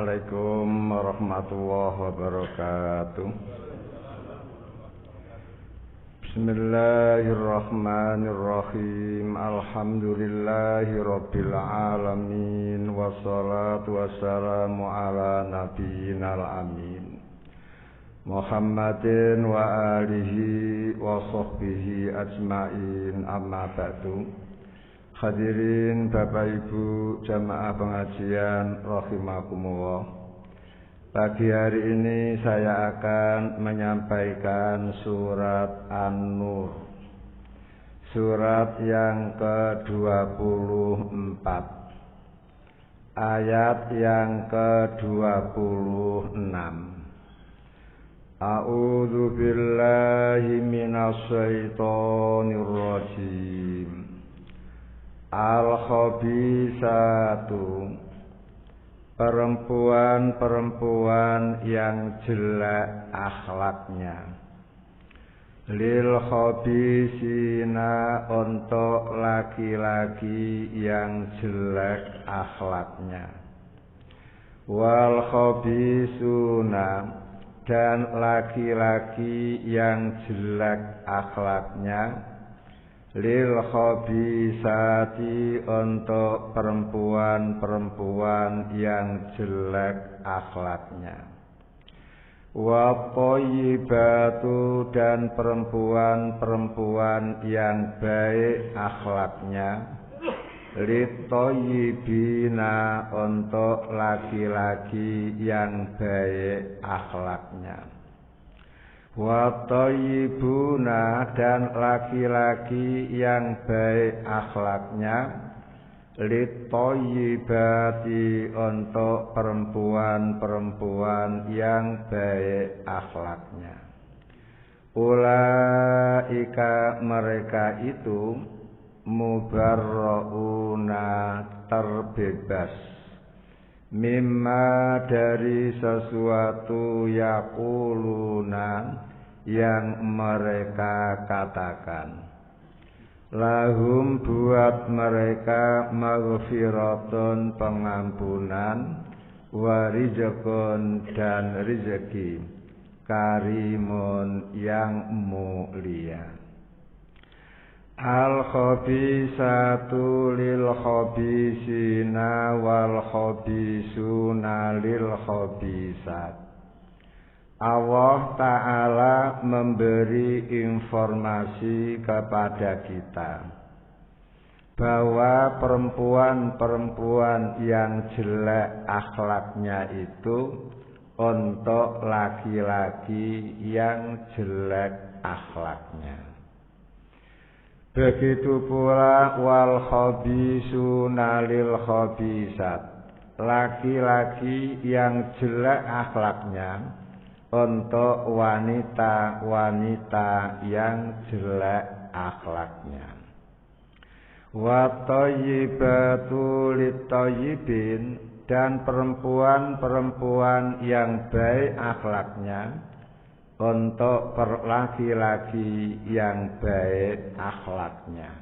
Assalamualaikum warahmatullahi wabarakatuh. Bismillahirrahmanirrahim. Alhamdulillahi rabbil alamin. Wassalatu wassalamu ala nabiyyinal amin Muhammadin wa alihi wa sahbihi ajma'in, amma ba'du. Hadirin Bapak Ibu jamaah pengajian rahimakumullah. Pagi hari ini saya akan menyampaikan surat An-Nur, surat yang ke-24, ayat yang ke-26. A'udzu billahi minasy syaithanir rajim. Al-khabisatu, perempuan-perempuan yang jelek akhlaknya. Lil khabisina, untuk laki-laki yang jelek akhlaknya. Wal khabisuna, dan laki-laki yang jelek akhlaknya. Lil khabisati, untuk perempuan-perempuan yang jelek akhlaknya. Wa thayyibatu, dan perempuan-perempuan yang baik akhlaknya. Lit thayyibina, untuk laki-laki yang baik akhlaknya. Wa thayyibuna, dan laki-laki yang baik akhlaknya. Lit thayyibati, untuk perempuan-perempuan yang baik akhlaknya. Ulaika, mereka itu, mubarrauna, terbebas. Mimma, dari sesuatu, yaquluna, yang mereka katakan. Lahum, buat mereka, maghfiratun, pengampunan. Wa rizqun, dan rezeki. Karimun, yang mulia. Al-khabisatu lil khabisina wal khabisuna lil khabisat. Allah Ta'ala memberi informasi kepada kita bahwa perempuan-perempuan yang jelek akhlaknya itu untuk laki-laki yang jelek akhlaknya. Begitu pula wal khabisuna lil khabisat, laki-laki yang jelek akhlaknya untuk wanita-wanita yang jelek akhlaknya. Wa thayyibatu lit thayyibin, dan perempuan-perempuan yang baik akhlaknya untuk laki-laki yang baik akhlaknya.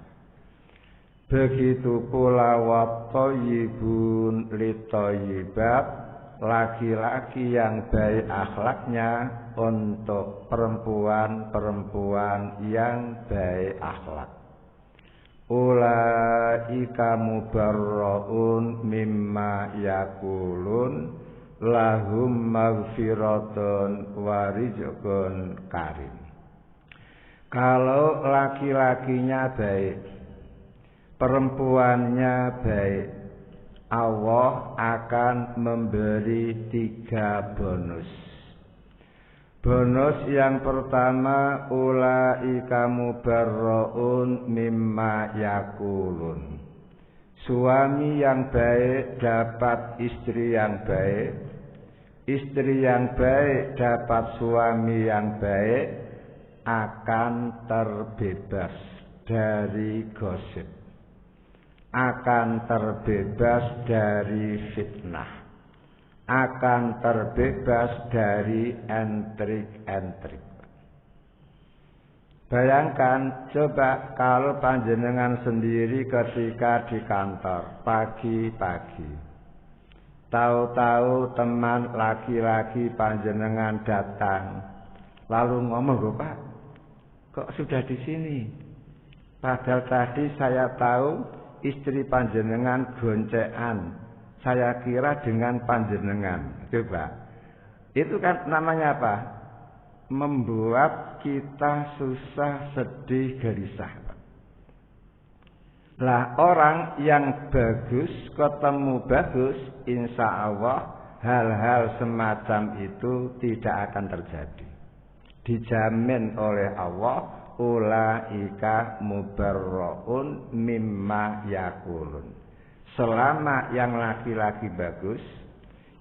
Begitu pula wa thayyibun lit thayyibat, laki-laki yang baik akhlaknya untuk perempuan-perempuan yang baik akhlak. Ulaika mubarraun mimma yaqulun, lahum maghfiratun wa rizqun karim. Kalau laki-lakinya baik, perempuannya baik, Allah akan memberi 3 bonus. Bonus yang pertama, ulaika mubarraun mimma yaqulun. Suami yang baik dapat istri yang baik, istri yang baik dapat suami yang baik, akan terbebas dari gosip, akan terbebas dari fitnah, akan terbebas dari entrik-entrik. Bayangkan, coba kalau panjenengan sendiri ketika di kantor pagi-pagi, Tahu-tahu teman laki-laki panjenengan datang, lalu ngomong, Pak, kok sudah di sini? Padahal tadi saya tahu istri panjenengan goncekan, saya kira dengan panjenengan. Coba, itu kan namanya apa? Membuat kita susah, sedih, gelisah. Lah orang yang bagus ketemu bagus, insya Allah hal-hal semacam itu tidak akan terjadi. Dijamin oleh Allah, ulaika mubarraun mimma yakulun. Selama yang laki-laki bagus,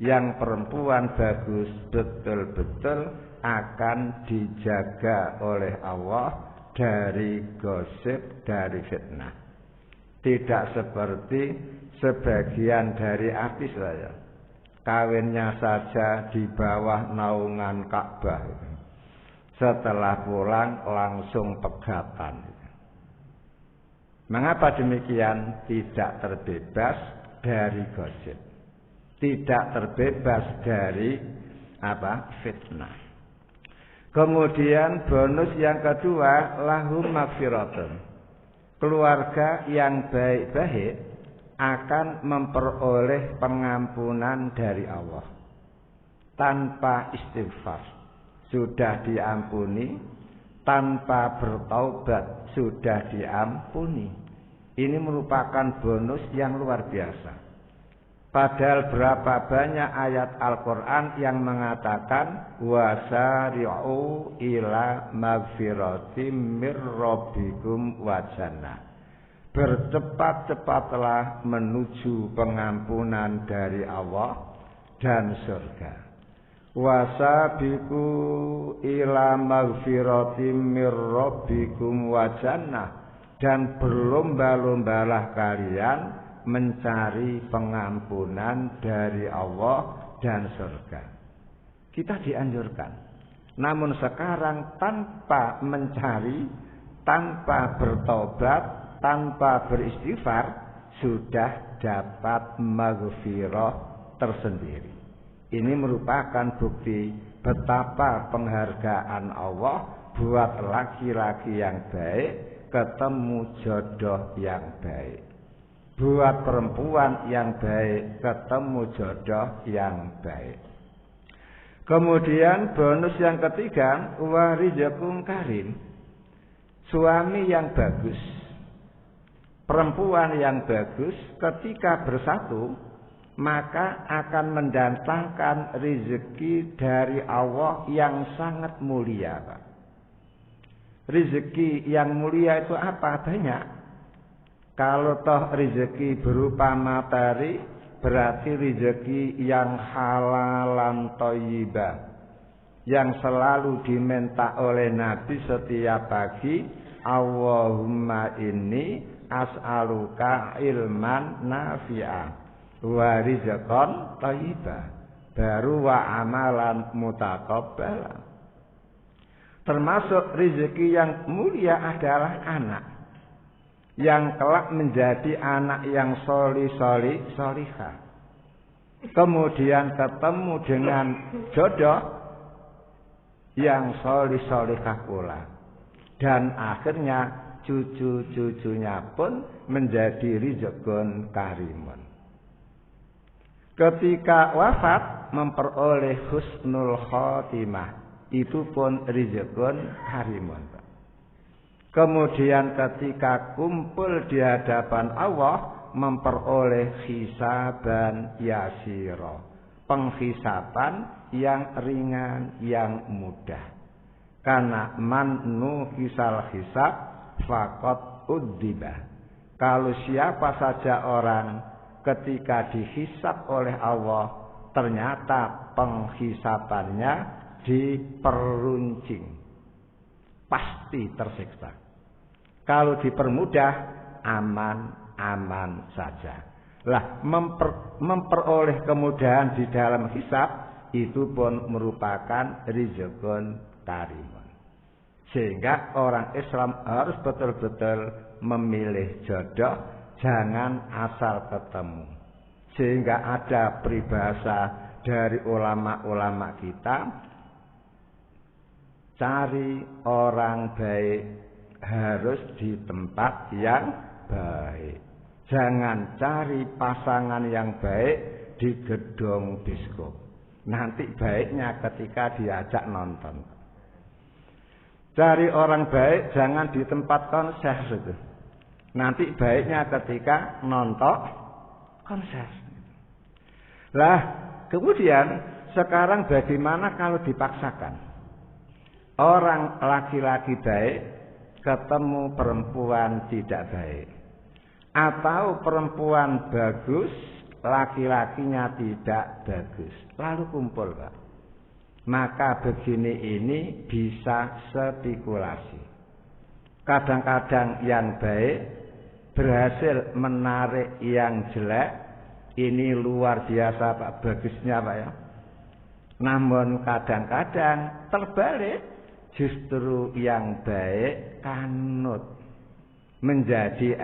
yang perempuan bagus, betul-betul akan dijaga oleh Allah dari gosip, dari fitnah. Tidak seperti sebagian dari artis saya, kawinnya saja di bawah naungan Ka'bah, setelah pulang langsung pegatan. Mengapa demikian? Tidak terbebas dari gosip, tidak terbebas dari fitnah. Kemudian bonus yang kedua, lahum magfiratun. Keluarga yang baik-baik akan memperoleh pengampunan dari Allah tanpa istighfar, sudah diampuni, tanpa bertaubat sudah diampuni. Ini merupakan bonus yang luar biasa. Padahal berapa banyak ayat Al-Quran yang mengatakan wasari'u ila magfiratim mir rabbikum wa jannah. Bercepat-cepatlah menuju pengampunan dari Allah dan surga. Wasabiqu ila magfiratim mir rabbikum wa jannah. Dan berlomba-lombalah kalian mencari pengampunan dari Allah dan surga. Kita dianjurkan. Namun sekarang tanpa mencari, tanpa bertobat, tanpa beristighfar, sudah dapat maghfirah tersendiri. Ini merupakan bukti betapa penghargaan Allah buat laki-laki yang baik ketemu jodoh yang baik. Buat perempuan yang baik ketemu jodoh yang baik. Kemudian bonus yang ketiga, warizqun karim. Suami yang bagus, perempuan yang bagus ketika bersatu maka akan mendatangkan rezeki dari Allah yang sangat mulia, Pak. Rezeki yang mulia itu apa? Banyak. Kalau toh rezeki berupa materi, berarti rezeki yang halalan thayyibah, yang selalu diminta oleh Nabi setiap pagi, Allahumma inni as'aluka ilman nafi'ah wa rizqan thayyibah, baru wa amalan mutaqabbala. Termasuk rezeki yang mulia adalah anak yang kelak menjadi anak yang solihah. Kemudian ketemu dengan jodoh yang solihah pula. Dan akhirnya cucu-cucunya pun menjadi rizqun karimun. Ketika wafat memperoleh husnul khotimah, itu pun rizqun karimun. Kemudian ketika kumpul di hadapan Allah memperoleh hisaban yasira, penghisaban yang ringan, yang mudah. Karena man nuhisal hisab faqad udziba. Kalau siapa saja orang ketika dihisab oleh Allah ternyata penghisabannya diperuncing, pasti tersiksa. Kalau dipermudah, aman-aman saja. Lah, memperoleh kemudahan di dalam hisab itu pun merupakan rizqun karimun. Sehingga orang Islam harus betul-betul memilih jodoh, jangan asal ketemu. Sehingga ada peribahasa dari ulama-ulama kita, cari orang baik harus di tempat yang baik. Jangan cari pasangan yang baik di gedung disko. Nanti baiknya ketika diajak nonton. Cari orang baik jangan di tempat konser itu. Nanti baiknya ketika nonton konser. Lah, kemudian sekarang bagaimana kalau dipaksakan? Orang laki-laki baik ketemu perempuan tidak baik. Atau perempuan bagus, laki-lakinya tidak bagus. Lalu kumpul, Pak. Maka begini ini bisa spekulasi. Kadang-kadang yang baik berhasil menarik yang jelek. Ini luar biasa, Pak, bagusnya, Pak, ya. Namun kadang-kadang terbalik. Justru yang baik kanut menjadi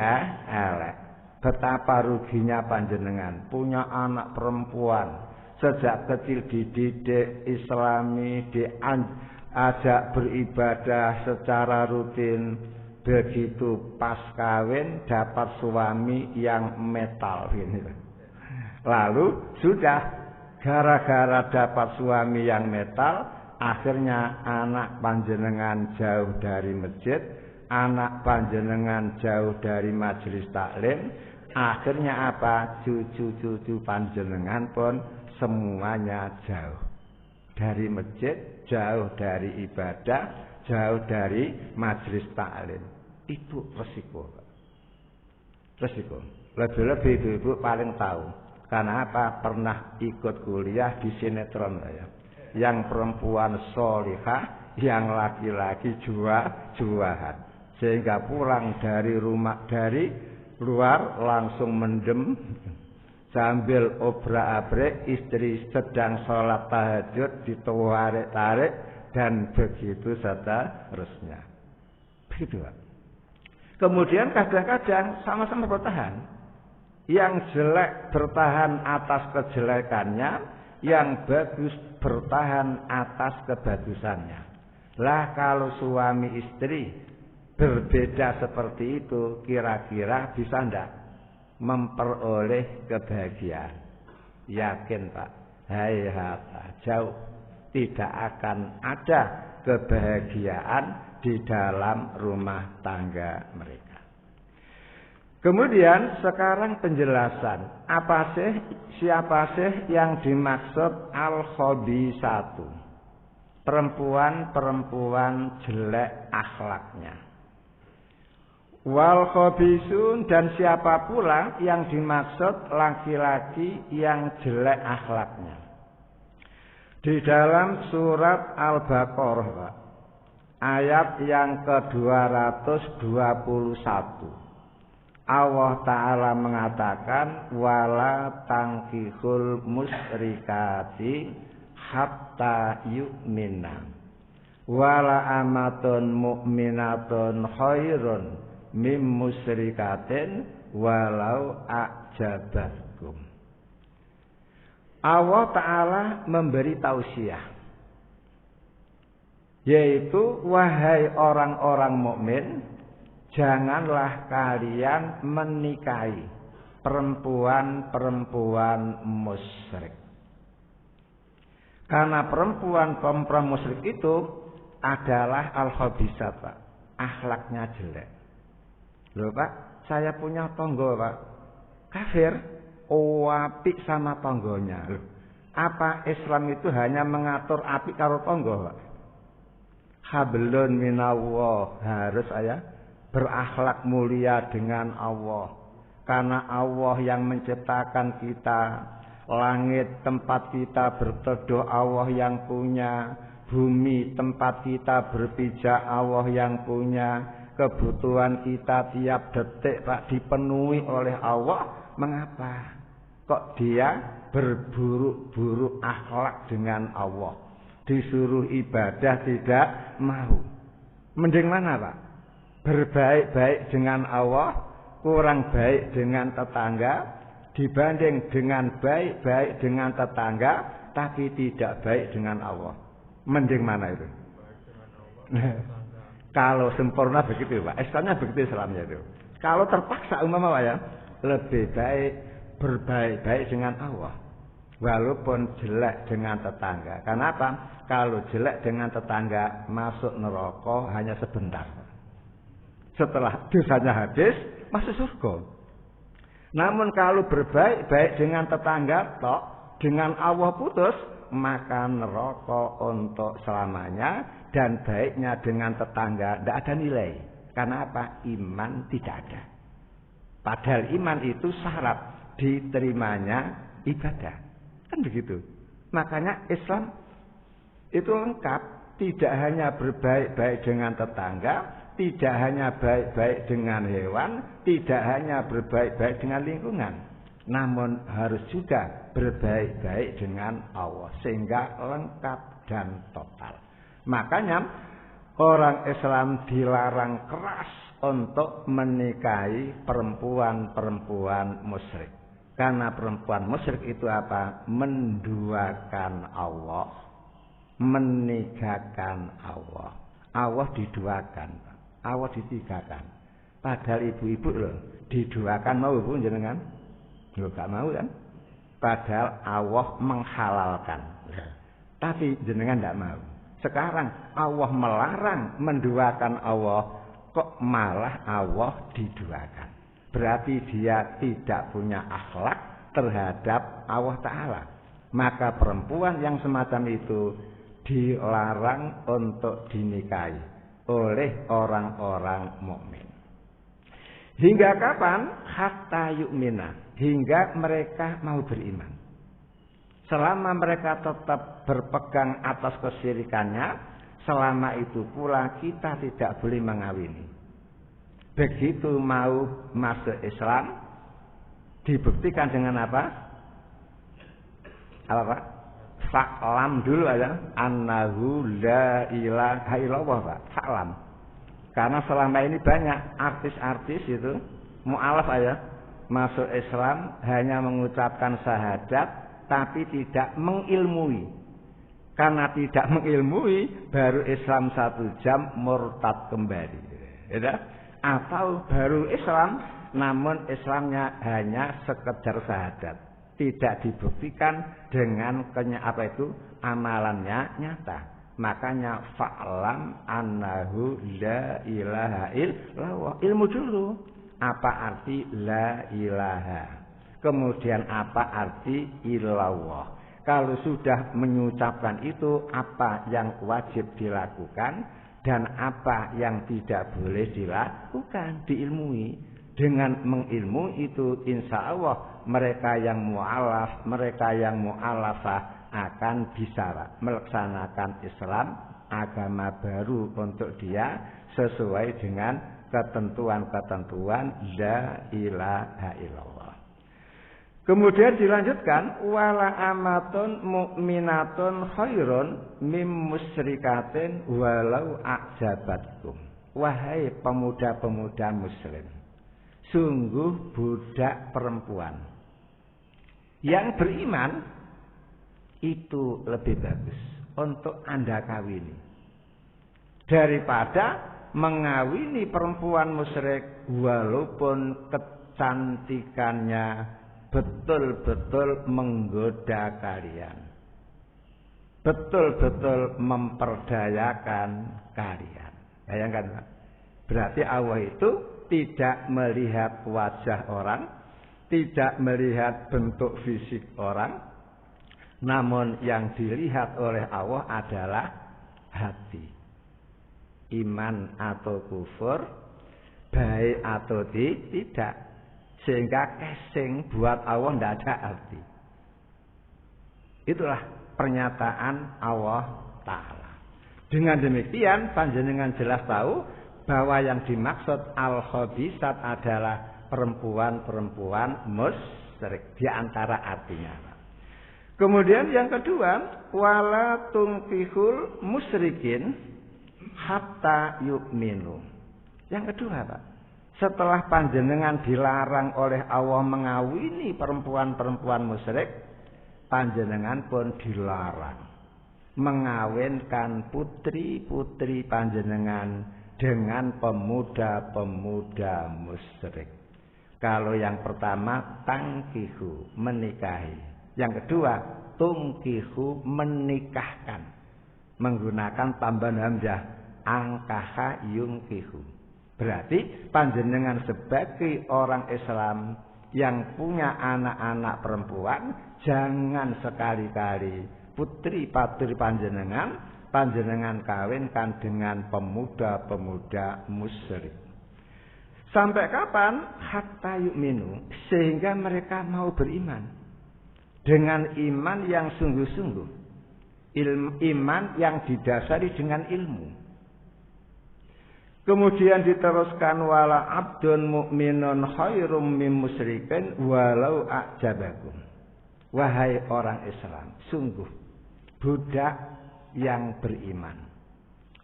elek. Betapa ruginya panjenengan punya anak perempuan sejak kecil dididik Islami, diajak beribadah secara rutin. Begitu pas kawin dapat suami yang metal ini. Lalu sudah gara-gara dapat suami yang metal, akhirnya anak panjenengan jauh dari masjid, anak panjenengan jauh dari majelis taklim. Akhirnya apa? Cucu-cucu panjenengan pun semuanya jauh dari masjid, jauh dari ibadah, jauh dari majelis taklim. Itu resiko. Resiko. Lebih-lebih ibu-ibu paling tahu. Karena apa? Pernah ikut kuliah di sinetron ya. Yang perempuan solihah, yang laki-laki juahan. Sehingga pulang dari rumah, dari luar langsung mendem sambil obrak-abrik, istri sedang sholat tahajud ditarik-tarik, dan begitu seterusnya. Begitu, Pak. Kemudian kadang-kadang sama-sama bertahan. Yang jelek bertahan atas kejelekannya, yang bagus bertahan atas kebagusannya. Lah kalau suami istri berbeda seperti itu, kira-kira bisa ndak memperoleh kebahagiaan? Yakin, Pak? Hayata, jauh. Tidak akan ada kebahagiaan di dalam rumah tangga mereka. Kemudian sekarang penjelasan, siapa sih yang dimaksud al-khabisatu? Perempuan-perempuan jelek akhlaknya. Wal khabisun, dan siapa pula yang dimaksud laki-laki yang jelek akhlaknya? Di dalam surat Al-Baqarah, Pak, ayat yang ke-221. Allah Ta'ala mengatakan wala tangkihul musyrikati hatta yu'minna wala amatun mu'minatun khairun mim musyrikatin walau a'jabatkum. Allah Ta'ala memberi tausiah, yaitu wahai orang-orang mukmin, janganlah kalian menikahi perempuan-perempuan musyrik. Karena perempuan-perempuan musyrik itu adalah al-khabisat, Pak. Akhlaknya jelek. Loh, Pak, saya punya tonggo, Pak. Kafir, apik sama tonggonya. Loh, apa Islam itu hanya mengatur apik karo tonggo, Pak? Hablun minallah, harus saya berakhlak mulia dengan Allah. Karena Allah yang menciptakan kita. Langit tempat kita berteduh Allah yang punya. Bumi tempat kita berpijak Allah yang punya. Kebutuhan kita tiap detik, Pak, dipenuhi oleh Allah. Mengapa kok dia berburuk-buruk akhlak dengan Allah? Disuruh ibadah tidak mau. Mending mana, Pak? Berbaik-baik dengan Allah, kurang baik dengan tetangga, dibanding dengan baik dengan tetangga tapi tidak baik dengan Allah. Mending mana itu? Kalau sempurna begitu Pak. Islamnya begitu Islamnya itu. Kalau terpaksa umpama ya, lebih baik berbaik-baik dengan Allah. Walaupun jelek dengan tetangga. Kenapa? Kalau jelek dengan tetangga masuk neraka hanya sebentar. Setelah dosanya habis masuk surga. Namun kalau berbaik-baik dengan tetangga tok, dengan Allah putus, maka neraka untuk selamanya. Dan baiknya dengan tetangga tidak ada nilai. Karena apa? Iman tidak ada. Padahal iman itu syarat diterimanya ibadah. Kan begitu. Makanya Islam itu lengkap. Tidak hanya berbaik-baik dengan tetangga, tidak hanya baik-baik dengan hewan, tidak hanya berbaik-baik dengan lingkungan. Namun harus juga berbaik-baik dengan Allah. Sehingga lengkap dan total. Makanya orang Islam dilarang keras untuk menikahi perempuan-perempuan musyrik. Karena perempuan musyrik itu apa? Menduakan Allah, meninggalkan Allah. Allah diduakan, Allah ditigakan. Padahal ibu-ibu loh diduakan mau pun jenengan? Loh gak mau kan? Padahal Allah menghalalkan. Tapi jenengan tidak mau. Sekarang Allah melarang menduakan Allah, kok malah Allah diduakan. Berarti dia tidak punya akhlak terhadap Allah Ta'ala. Maka perempuan yang semacam itu dilarang untuk dinikahi oleh orang-orang mukmin. Hingga kapan? Hatta yu'mina. Hingga mereka mau beriman. Selama mereka tetap berpegang atas kesyirikannya, selama itu pula kita tidak boleh mengawini. Begitu mau masuk Islam, dibuktikan dengan apa? Apa Pak? Fa'lam dulu aja. Annahu la ilaha illallah Pak. Fa'lam. Karena selama ini banyak artis-artis itu, mu'alaf aja, masuk Islam hanya mengucapkan syahadat, tapi tidak mengilmui. Karena tidak mengilmui, baru Islam 1 jam murtad kembali. Ya? Atau baru Islam, namun Islamnya hanya sekedar syahadat. Tidak dibuktikan dengan amalannya nyata. Makanya fa'lam annahu la ilaha illallah. Ilmu dulu. Apa arti la ilaha? Kemudian apa arti illallah? Kalau sudah mengucapkan itu, apa yang wajib dilakukan dan apa yang tidak boleh dilakukan, diilmui. Dengan mengilmu itu insya Allah mereka yang mu'alaf, mereka yang mu'alafah akan bisa melaksanakan Islam, agama baru untuk dia sesuai dengan ketentuan-ketentuan la ilaha illallah. Kemudian dilanjutkan wala amatun mu'minatun khairun mim musyrikatin walau a'jabatkum. Wahai pemuda-pemuda muslim, sungguh budak perempuan yang beriman itu lebih bagus untuk Anda kawini daripada mengawini perempuan musyrik walaupun kecantikannya betul-betul menggoda kalian, betul-betul memperdayakan kalian. Bayangkan Pak, berarti Allah itu tidak melihat wajah orang, tidak melihat bentuk fisik orang, namun yang dilihat oleh Allah adalah hati. Iman atau kufur, baik atau tidak. Sehingga casing buat Allah tidak ada arti. Itulah pernyataan Allah Ta'ala. Dengan demikian panjenengan jelas tahu bahwa yang dimaksud al-khabisat adalah perempuan-perempuan musyrik. Di antara artinya. Kemudian yang kedua, wala tungkihul musyrikin hatta yu'minu. Yang kedua Pak, Setelah panjenengan dilarang oleh Allah mengawini perempuan-perempuan musyrik, panjenengan pun dilarang mengawinkan putri-putri panjenengan dengan pemuda-pemuda musyrik. Kalau yang pertama tangkihu, menikahi. Yang kedua tungkihu, menikahkan. Menggunakan tambahan hamzah, angkaha yungkihu. Berarti panjenengan sebagai orang Islam yang punya anak-anak perempuan, jangan sekali-kali putri-putri panjenengan kawinkan dengan pemuda-pemuda musyrik. Sampai kapan? Hatta yu'minu, sehingga mereka mau beriman dengan iman yang sungguh-sungguh, iman yang didasari dengan ilmu. Kemudian diteruskan, wala abdun mu'minun khairum min musyrikin walau a'jabakum. Wahai orang Islam, sungguh budak yang beriman,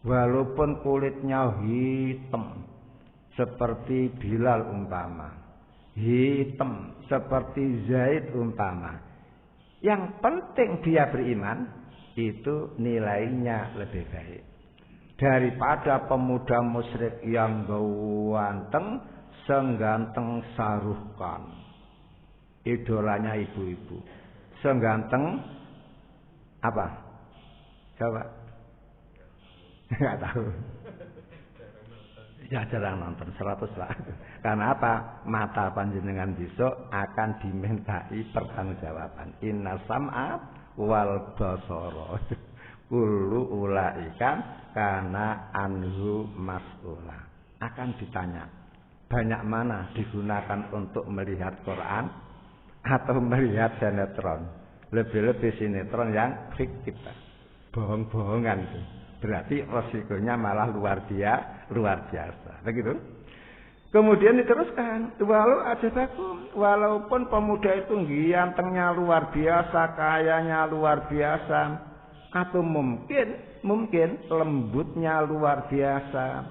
walaupun kulitnya hitam seperti Bilal umpama, hitam seperti Zaid umpama, yang penting dia beriman, itu nilainya lebih baik daripada pemuda musyrik yang ganteng sengganteng Sarukan, idolanya ibu-ibu, sengganteng apa? Coba. Enggak tahu. Ya jarang nonton 100 lah. Karena apa? Mata panjenengan besok akan dimintai pertanggungjawaban. Inna sam'a wal basara kullu ulaika kana anhu mas'ula. Akan ditanya, banyak mana digunakan untuk melihat Quran atau melihat sinetron? Lebih-lebih sinetron yang fiktif, bohong-bohongan itu. Berarti resikonya malah luar biasa. Begitu. Kemudian diteruskan, walau ajabakum, walaupun pemuda itu gantengnya luar biasa, kayanya luar biasa, atau mungkin lembutnya luar biasa,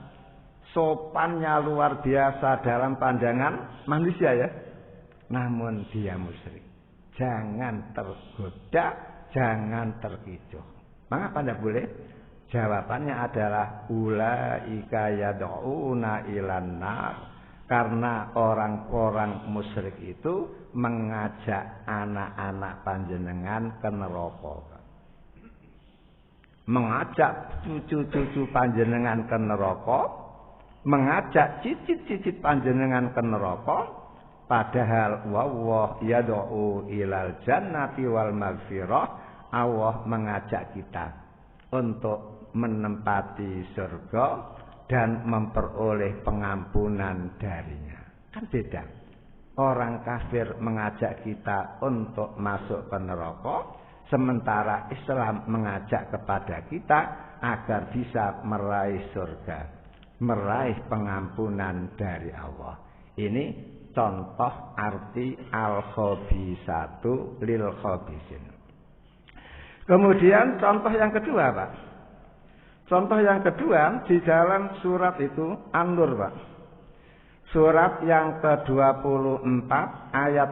sopannya luar biasa dalam pandangan manusia ya. Namun dia musyrik. Jangan tergoda, jangan terkecoh. Mengapa tidak boleh? Jawabannya adalah ulaika yad'una ilan nar, karena orang-orang musyrik itu mengajak anak-anak panjenengan ke neraka. Mengajak cucu-cucu panjenengan ke neraka, mengajak cicit-cicit panjenengan ke neraka, padahal wallah yad'u ilal jannati wal maghfirah. Allah mengajak kita untuk menempati surga dan memperoleh pengampunan darinya. Kan beda. Orang kafir mengajak kita untuk masuk ke neraka, sementara Islam mengajak kepada kita agar bisa meraih surga, meraih pengampunan dari Allah. Ini contoh arti al-khabisatu lil khabisin. Kemudian contoh yang kedua, Pak. Contoh yang kedua di dalam surat itu An-Nur, Pak. Surat yang ke-24 ayat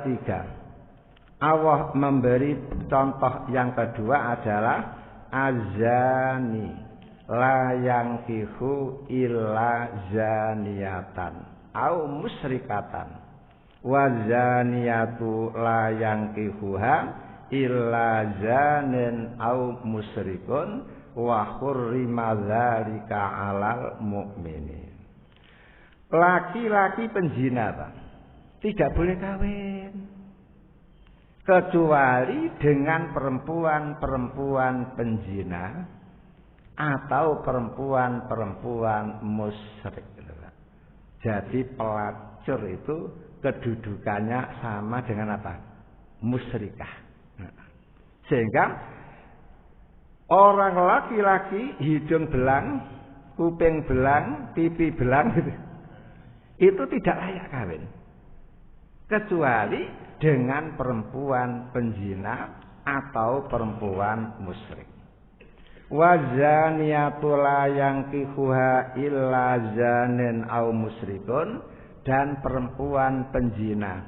3. Allah memberi contoh yang kedua adalah azani la yankihu illa zaniyatan au musyrikatan wa zaniyatu la yankihuha illa zanin au musyrikun wa hurrima dzalika 'alal mu'minin. Laki-laki penzina, Pak, tidak boleh kawin kecuali dengan perempuan-perempuan penzina atau perempuan-perempuan musyrik. Jadi pelacur itu kedudukannya sama dengan apa? Musyrikah. Sehingga orang laki-laki hidung belang, kuping belang, pipi belang itu tidak layak kawin kecuali dengan perempuan penzina atau perempuan musyrik. Wa zaniyatu la yankihuha illa zanin au musyrikun, dan perempuan penjina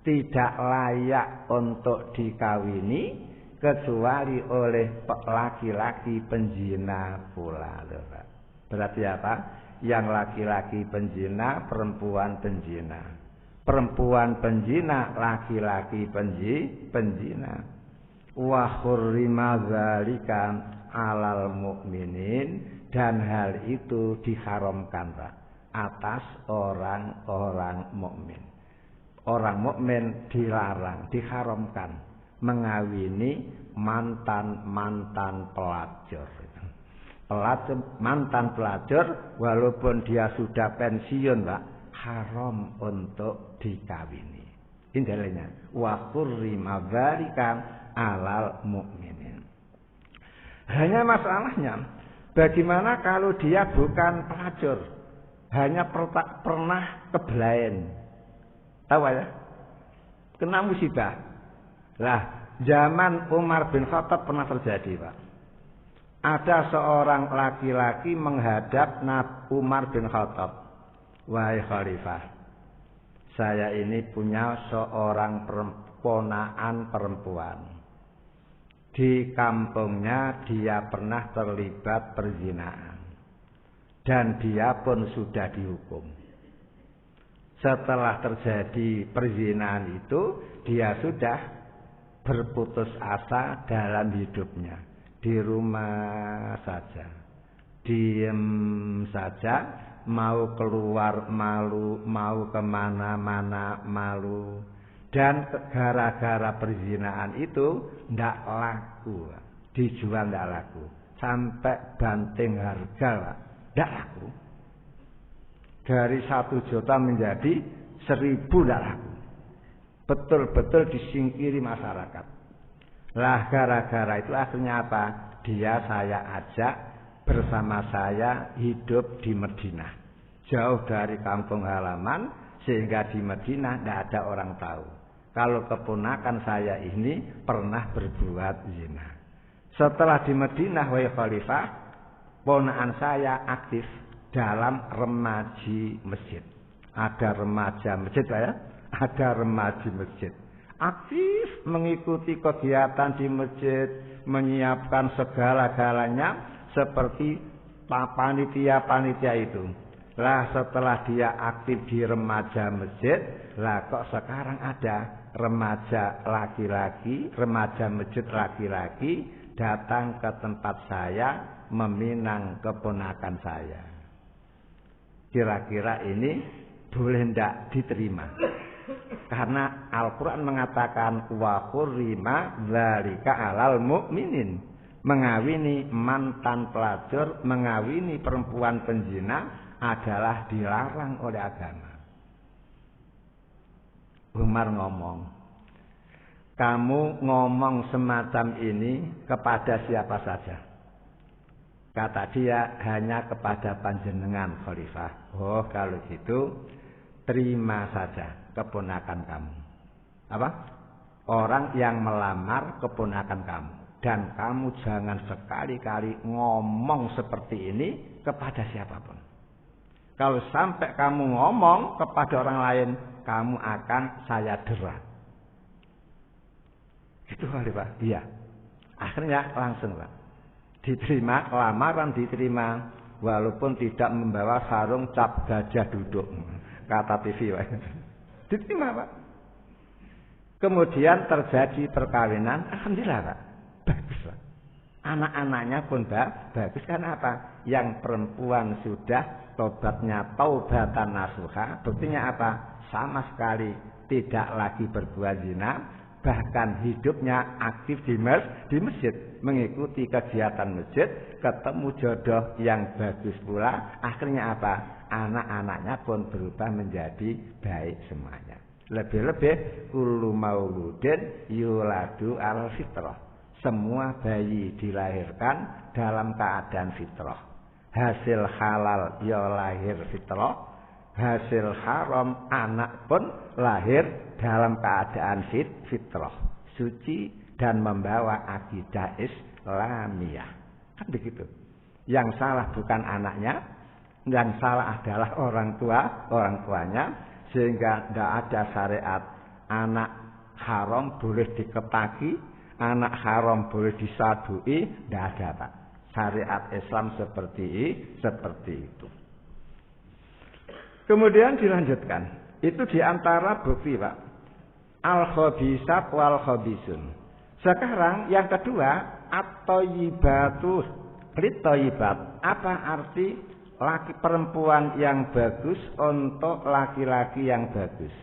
tidak layak untuk dikawini kecuali oleh laki-laki penjina pula. Berarti apa? Yang laki-laki penjina, perempuan penjina. Perempuan penzina, laki-laki penzina. Wa hurrima dzalika 'alal mu'minin, dan hal itu diharamkan atas orang-orang mukmin. Orang mukmin dilarang, diharamkan mengawini mantan-mantan pelacur. Mantan pelacur walaupun dia sudah pensiun, Pak, haram untuk dikawini. Ini dalilnya. Wa hurrima dzalika 'alal mu'minin. Hanya masalahnya, bagaimana kalau dia bukan pelacur, hanya pernah kebelain, tahu ya, kena musibah. Lah, zaman Umar bin Khattab pernah terjadi, Pak. Ada seorang laki-laki menghadap Umar bin Khattab. Wahai khalifah, saya ini punya seorang ponaan perempuan. Di kampungnya dia pernah terlibat perzinahan. Dan dia pun sudah dihukum. Setelah terjadi perzinahan itu, dia sudah berputus asa dalam hidupnya. Di rumah saja, diem saja, mau keluar malu, mau kemana-mana malu. Dan gara-gara perzinahan itu ndak laku, dijual ndak laku, sampai banting harga, ndak laku. Dari 1 juta menjadi 1.000 ndak laku. Betul-betul disingkiri masyarakat. Lah gara-gara itu akhirnya apa? Dia saya ajak bersama saya hidup di Madinah, jauh dari kampung halaman, sehingga di Madinah tidak ada orang tahu kalau keponakan saya ini pernah berbuat zina. Setelah di Madinah, wahai khalifah, ponakan saya aktif dalam remaji masjid. Ada remaja masjid, ya? Ada remaji masjid. Aktif mengikuti kegiatan di masjid, menyiapkan segala-galanya seperti panitia-panitia itu. Lah setelah dia aktif di remaja masjid, lah kok sekarang ada remaja laki-laki, remaja masjid laki-laki datang ke tempat saya meminang keponakan saya. Kira-kira ini boleh ndak diterima? Karena Al-Quran mengatakan wa hurrima dzalika 'alal mu'minin, mengawini mantan pelacur, mengawini perempuan penzina adalah dilarang oleh agama. Umar ngomong, kamu ngomong semacam ini kepada siapa saja? Kata dia, hanya kepada panjenengan khalifah. Oh, kalau gitu terima saja keponakan kamu. Apa? Orang yang melamar keponakan kamu. Dan kamu jangan sekali-kali ngomong seperti ini kepada siapapun. Kalau sampai kamu ngomong kepada orang lain, kamu akan saya dera. Itu Pak. Iya. Akhirnya langsung, Pak. Diterima, lamaran diterima, walaupun tidak membawa sarung cap gajah duduk. Kata TV, Pak. Diterima, Pak. Kemudian terjadi perkawinan, alhamdulillah, Pak. Bagus, Pak. Anak-anaknya pun bagus, karena apa? Yang perempuan sudah tobatnya taubatan nasuha. Buktinya apa? Sama sekali tidak lagi berbuat zina, bahkan hidupnya aktif di masjid, mengikuti kegiatan masjid, ketemu jodoh yang bagus pula. Akhirnya apa? Anak-anaknya pun berubah menjadi baik semuanya. Lebih-lebih kullu mauludin yuladu al fitrah. Semua bayi dilahirkan dalam keadaan fitrah. Hasil halal ya lahir fitrah, hasil haram anak pun lahir dalam keadaan fitrah, suci dan membawa akidah Islamiyah. Kan begitu. Yang salah bukan anaknya, yang salah adalah orang tuanya. Sehingga tidak ada syariat anak haram boleh dikepaki, anak haram boleh disadui, tidak ada Pak. Syariat Islam seperti itu. Kemudian dilanjutkan. Itu diantara bukti Pak. Al-khabisat wal-khabisun. Sekarang yang kedua, at-thayyibatu lit-thayyibat. Apa arti laki perempuan yang bagus untuk laki-laki yang bagus?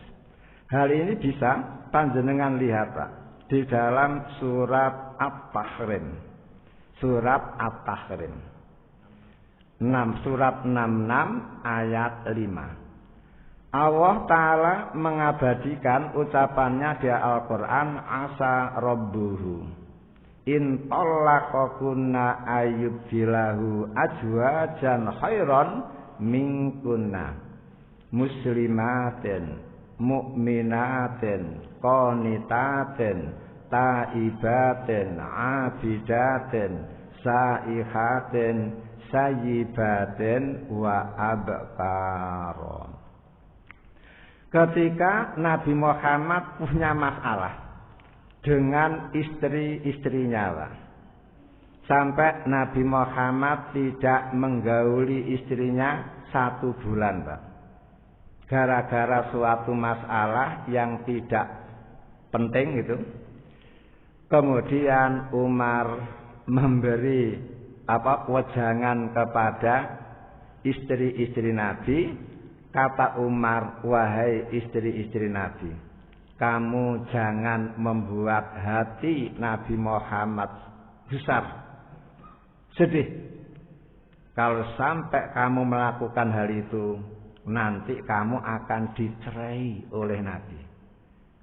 Hal ini bisa panjenengan lihat Pak di dalam surat At-Tahrim. Surat At-Tahrim 6 surat 66 ayat 5. Allah Ta'ala mengabadikan ucapannya di Al-Quran, asa rabbuhu in tallaqakunna ayyubdilahu ajwajan khairan minkunna muslimatin mu'minatin qanitatin taibatin abidatin saihatin sayyibatin wa abkaron. Ketika Nabi Muhammad punya masalah dengan istri-istrinya Pak, sampai Nabi Muhammad tidak menggauli istrinya 1 bulan Pak, gara-gara suatu masalah yang tidak penting gitu. Kemudian Umar memberi wejangan kepada istri-istri Nabi. Kata Umar, wahai istri-istri Nabi, kamu jangan membuat hati Nabi Muhammad besar, sedih. Kalau sampai kamu melakukan hal itu, nanti kamu akan dicerai oleh Nabi.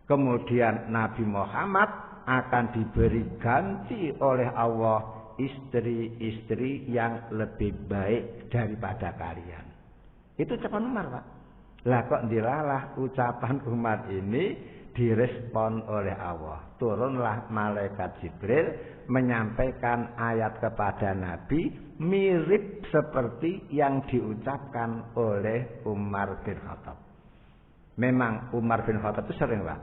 Kemudian Nabi Muhammad akan diberi ganti oleh Allah istri-istri yang lebih baik daripada kalian. Itu ucapan Umar Pak. Lah kok dilalah ucapan Umar ini direspon oleh Allah. Turunlah malaikat Jibril menyampaikan ayat kepada Nabi mirip seperti yang diucapkan oleh Umar bin Khattab. Memang Umar bin Khattab itu sering Pak,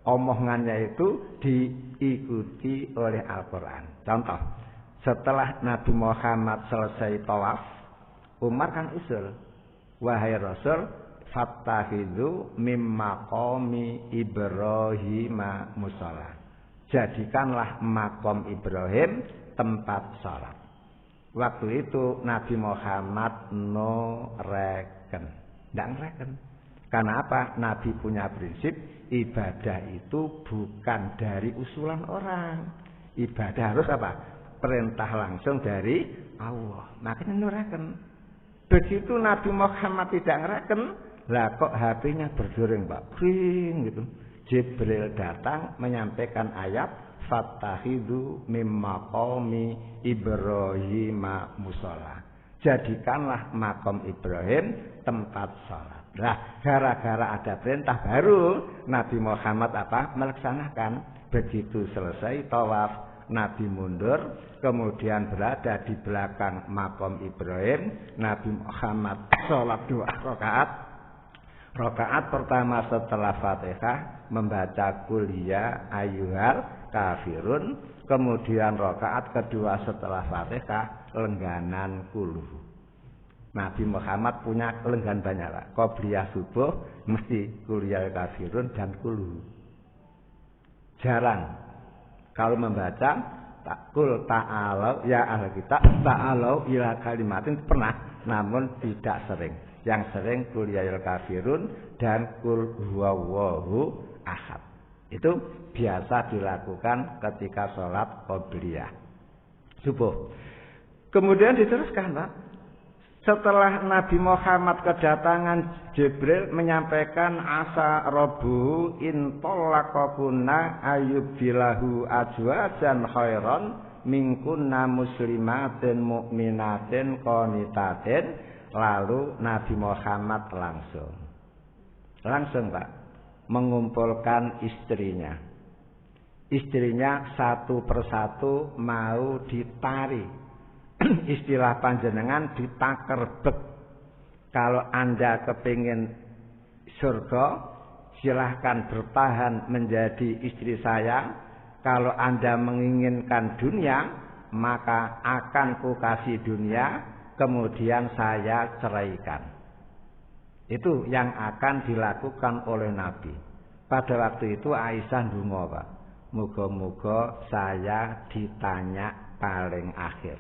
omongannya itu diikuti oleh Al-Quran. Contoh, setelah Nabi Muhammad selesai tawaf, Umar kan usul, wahai Rasul, fattakhidhu mimma maqami Ibrahim musalla. Jadikanlah makom Ibrahim tempat salat. Waktu itu Nabi Muhammad tidak ngereken. Karena apa? Nabi punya prinsip ibadah itu bukan dari usulan orang. Ibadah harus apa? Perintah langsung dari Allah. Makanya ngereken. Begitu Nabi Muhammad tidak ngereken, lah kok HP-nya berdering Pak, kring gitu. Jibril datang menyampaikan ayat fattakhidhu mimma qami Ibrahim musalla. Jadikanlah makom Ibrahim tempat salat. Lah gara-gara ada perintah baru Nabi Muhammad melaksanakan. Begitu selesai tawaf, Nabi mundur, kemudian berada di belakang makom Ibrahim. Nabi Muhammad sholat 2 rakaat. Rakaat pertama setelah Fatihah membaca Qul ya ayyuhal kafirun. Kemudian rakaat kedua setelah Fatihah lengganan kuluhu. Nabi Muhammad punya lenggan banyak Pak. Qobliyah subuh mesti Qul ya kafirun dan kuluhu. Jarang kalau membaca Qul ta'alau ya ahli kitab ta'alau ila kalimatin pernah, namun tidak sering. Yang sering Qul ya kafirun dan Qul huwallahu ahad. Itu biasa dilakukan ketika sholat qobliyah subuh. Kemudian diteruskan Pak. Setelah Nabi Muhammad kedatangan Jibril menyampaikan asa rabbuhu in tallaqakunna ayyubdilahu ajwajan khairan minkunna muslimatin mu'minatin qanitatin. Lalu Nabi Muhammad langsung Pak mengumpulkan istrinya. Istrinya satu persatu mau ditari. Istilah panjenengan ditakerbek. Kalau Anda kepingin surga, silahkan bertahan menjadi istri saya. Kalau Anda menginginkan dunia, maka akan ku kasih dunia, kemudian saya ceraikan. Itu yang akan dilakukan oleh Nabi. Pada waktu itu Aisyah ndonga, Pak. Muga-muga saya ditanya paling akhir.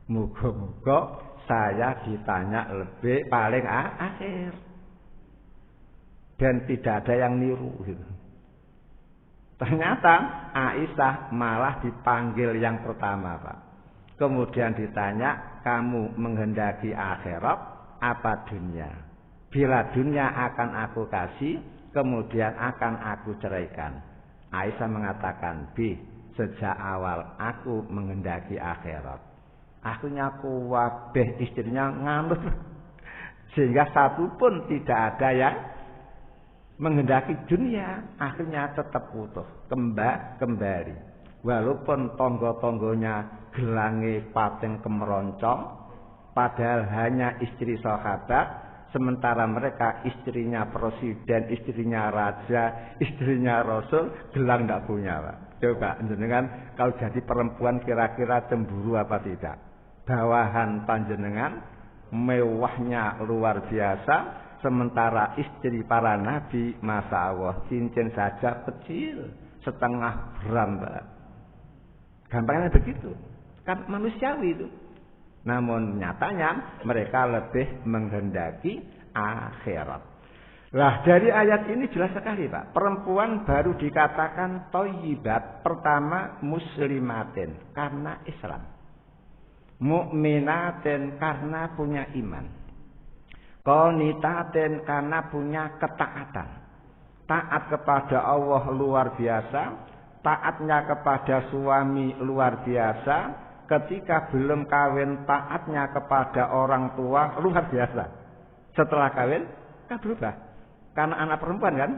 Muga-muga saya ditanya lebih paling akhir. Dan tidak ada yang niru gitu. Ternyata Aisyah malah dipanggil yang pertama, Pak. Kemudian ditanya, kamu menghendaki akhirat apa dunia? Bila dunia akan aku kasih, kemudian akan aku ceraikan. Aisyah mengatakan, sejak awal aku menghendaki akhirat. Akhirnya kabeh istrinya nganut. Sehingga satu pun tidak ada yang menghendaki dunia. Akhirnya tetap utuh, kembali. Walaupun tonggo-tonggonya gelange pating kemeroncong, padahal hanya istri sahabat, sementara mereka istrinya presiden, istrinya raja, istrinya rasul, gelang tidak punya, Pak. Coba jenengan kalau jadi perempuan kira-kira cemburu apa tidak? Bawahan panjenengan mewahnya luar biasa, sementara istri para nabi, masya Allah, cincin saja kecil, setengah gram, Pak. Gampangnya begitu, kan manusiawi itu. Namun nyatanya mereka lebih menghendaki akhirat. Lah dari ayat ini jelas sekali, Pak. Perempuan baru dikatakan thayyibat, pertama muslimatin karena Islam, mukminatin karena punya iman, qanitatin karena punya ketaatan, taat kepada Allah luar biasa, taatnya kepada suami luar biasa. Ketika belum kawin taatnya kepada orang tua luar biasa. Setelah kawin kan berubah. Karena anak perempuan kan,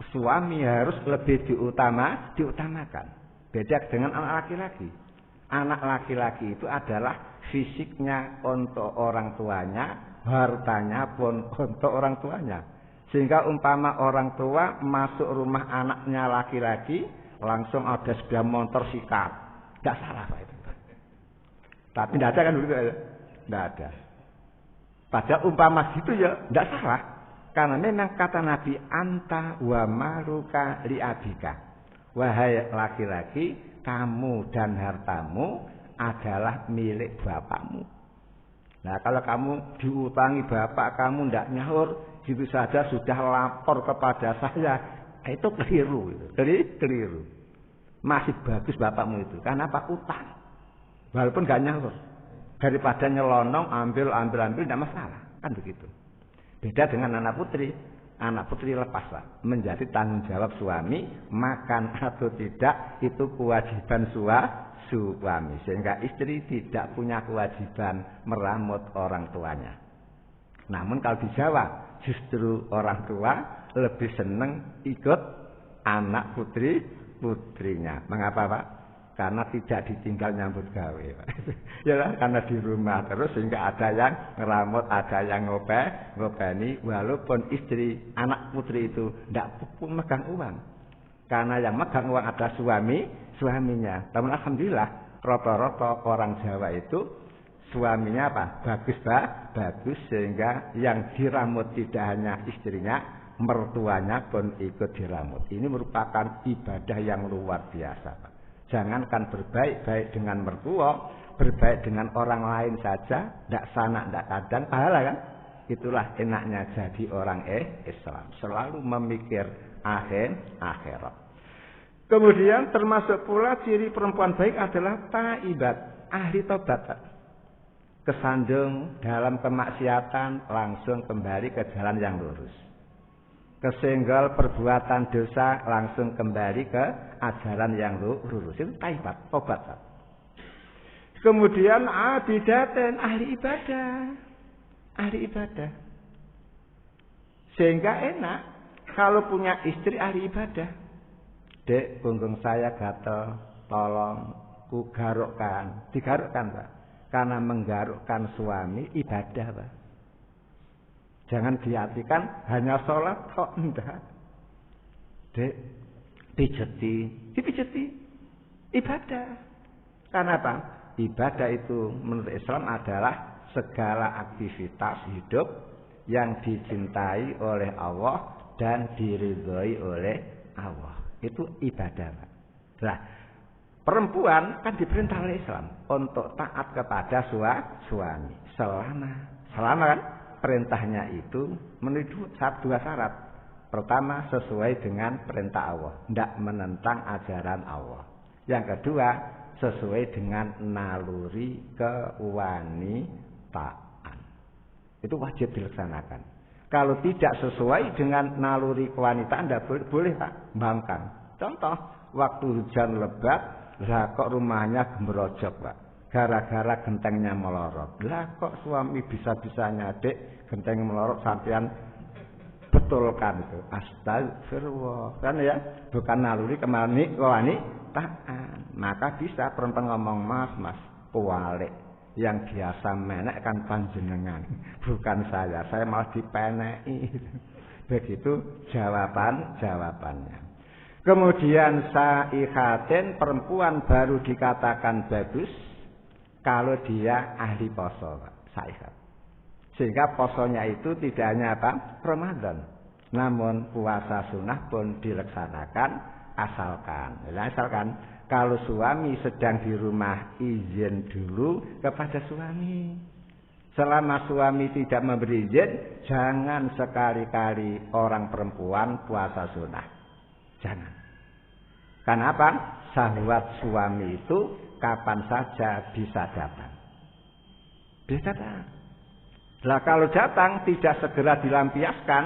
suami harus lebih diutamakan. Beda dengan anak laki-laki. Anak laki-laki itu adalah fisiknya untuk orang tuanya, hartanya pun untuk orang tuanya. Sehingga umpama orang tua masuk rumah anaknya laki-laki, langsung ada sepeda motor sikat. Tidak salah, Pak, itu. Tapi tidak ada kan begitu ya? Tidak ada. Padahal umpama gitu ya tidak salah. Karena memang kata Nabi, anta wa maluka li abika. Wahai laki-laki, kamu dan hartamu adalah milik bapakmu. Nah kalau kamu diutangi bapak kamu tidak nyaur, gitu saja sudah lapor kepada saya, itu keliru. Keliru. Masih bagus bapakmu itu. Karena apa? Utang. Walaupun gak nyaur, daripada nyelonong ambil tidak masalah, kan begitu. Beda dengan anak putri lepaslah menjadi tanggung jawab suami, makan atau tidak itu kewajiban suami, sehingga istri tidak punya kewajiban meramut orang tuanya. Namun kalau di Jawa justru orang tua lebih seneng ikut anak putrinya. Mengapa, Pak? Karena tidak ditinggal nyambut gawe, Pak. Ya kan? Karena di rumah terus sehingga ada yang ngeramut, ada yang ngopeni, walaupun istri anak putri itu tidak pun megang uang. Karena yang megang uang ada suaminya. Namun alhamdulillah rata-rata orang Jawa itu suaminya apa? Bagus sehingga yang diramut tidak hanya istrinya, mertuanya pun ikut diramut. Ini merupakan ibadah yang luar biasa, Pak. Jangankan berbaik-baik dengan mertua, berbaik dengan orang lain saja, tidak sanak, tidak kadang, pahala kan? Itulah enaknya jadi orang Islam. Selalu memikir akhirat. Kemudian termasuk pula ciri perempuan baik adalah taibat, ahli tobat. Kesandung dalam kemaksiatan langsung kembali ke jalan yang lurus. Kesenggol perbuatan dosa langsung kembali ke ajaran yang lurus. Itu taibat, tobat. Kemudian abidaten, ahli ibadah. Sehingga enak kalau punya istri ahli ibadah. Dek, punggung saya gatel, tolong ku garukkan. Digarukkan, Pak. Karena menggarukkan suami ibadah, Pak. Jangan diartikan hanya sholat kok enggak. Dek, dipijeti, ibadah. Karena apa? Ibadah itu menurut Islam adalah segala aktivitas hidup yang dicintai oleh Allah dan diridhoi oleh Allah. Itu ibadah, Pak. Nah, perempuan kan diperintah oleh Islam untuk taat kepada suami. Selama kan perintahnya itu memenuhi dua syarat. Pertama, sesuai dengan perintah Allah, tidak menentang ajaran Allah. Yang kedua, sesuai dengan naluri kewanitaan. Itu wajib dilaksanakan. Kalau tidak sesuai dengan naluri kewanitaan, tidak boleh Pak, bangkang. Contoh, waktu hujan lebat, lah kok rumahnya gembrojok Pak. Gara-gara gentengnya melorot. Lah kok suami bisa-bisanya dek genteng melorot sampean betulkan itu. Astagfirullah. Kan ya, bukan naluri kewanitaan. Maka bisa perempuan ngomong, mas, kualik. Yang biasa menek kan panjenengan, bukan saya malah dipeneki. Begitu jawabannya. Kemudian saihatin, perempuan baru dikatakan bagus kalau dia ahli poso, saihat. Sehingga posonya itu tidak hanya Ramadan, namun puasa sunnah pun dilaksanakan asalkan kalau suami sedang di rumah, izin dulu kepada suami. Selama suami tidak memberi izin, jangan sekali-kali orang perempuan puasa sunnah. Jangan. Karena apa? Syahwat suami itu kapan saja bisa datang. Lah kalau datang tidak segera dilampiaskan,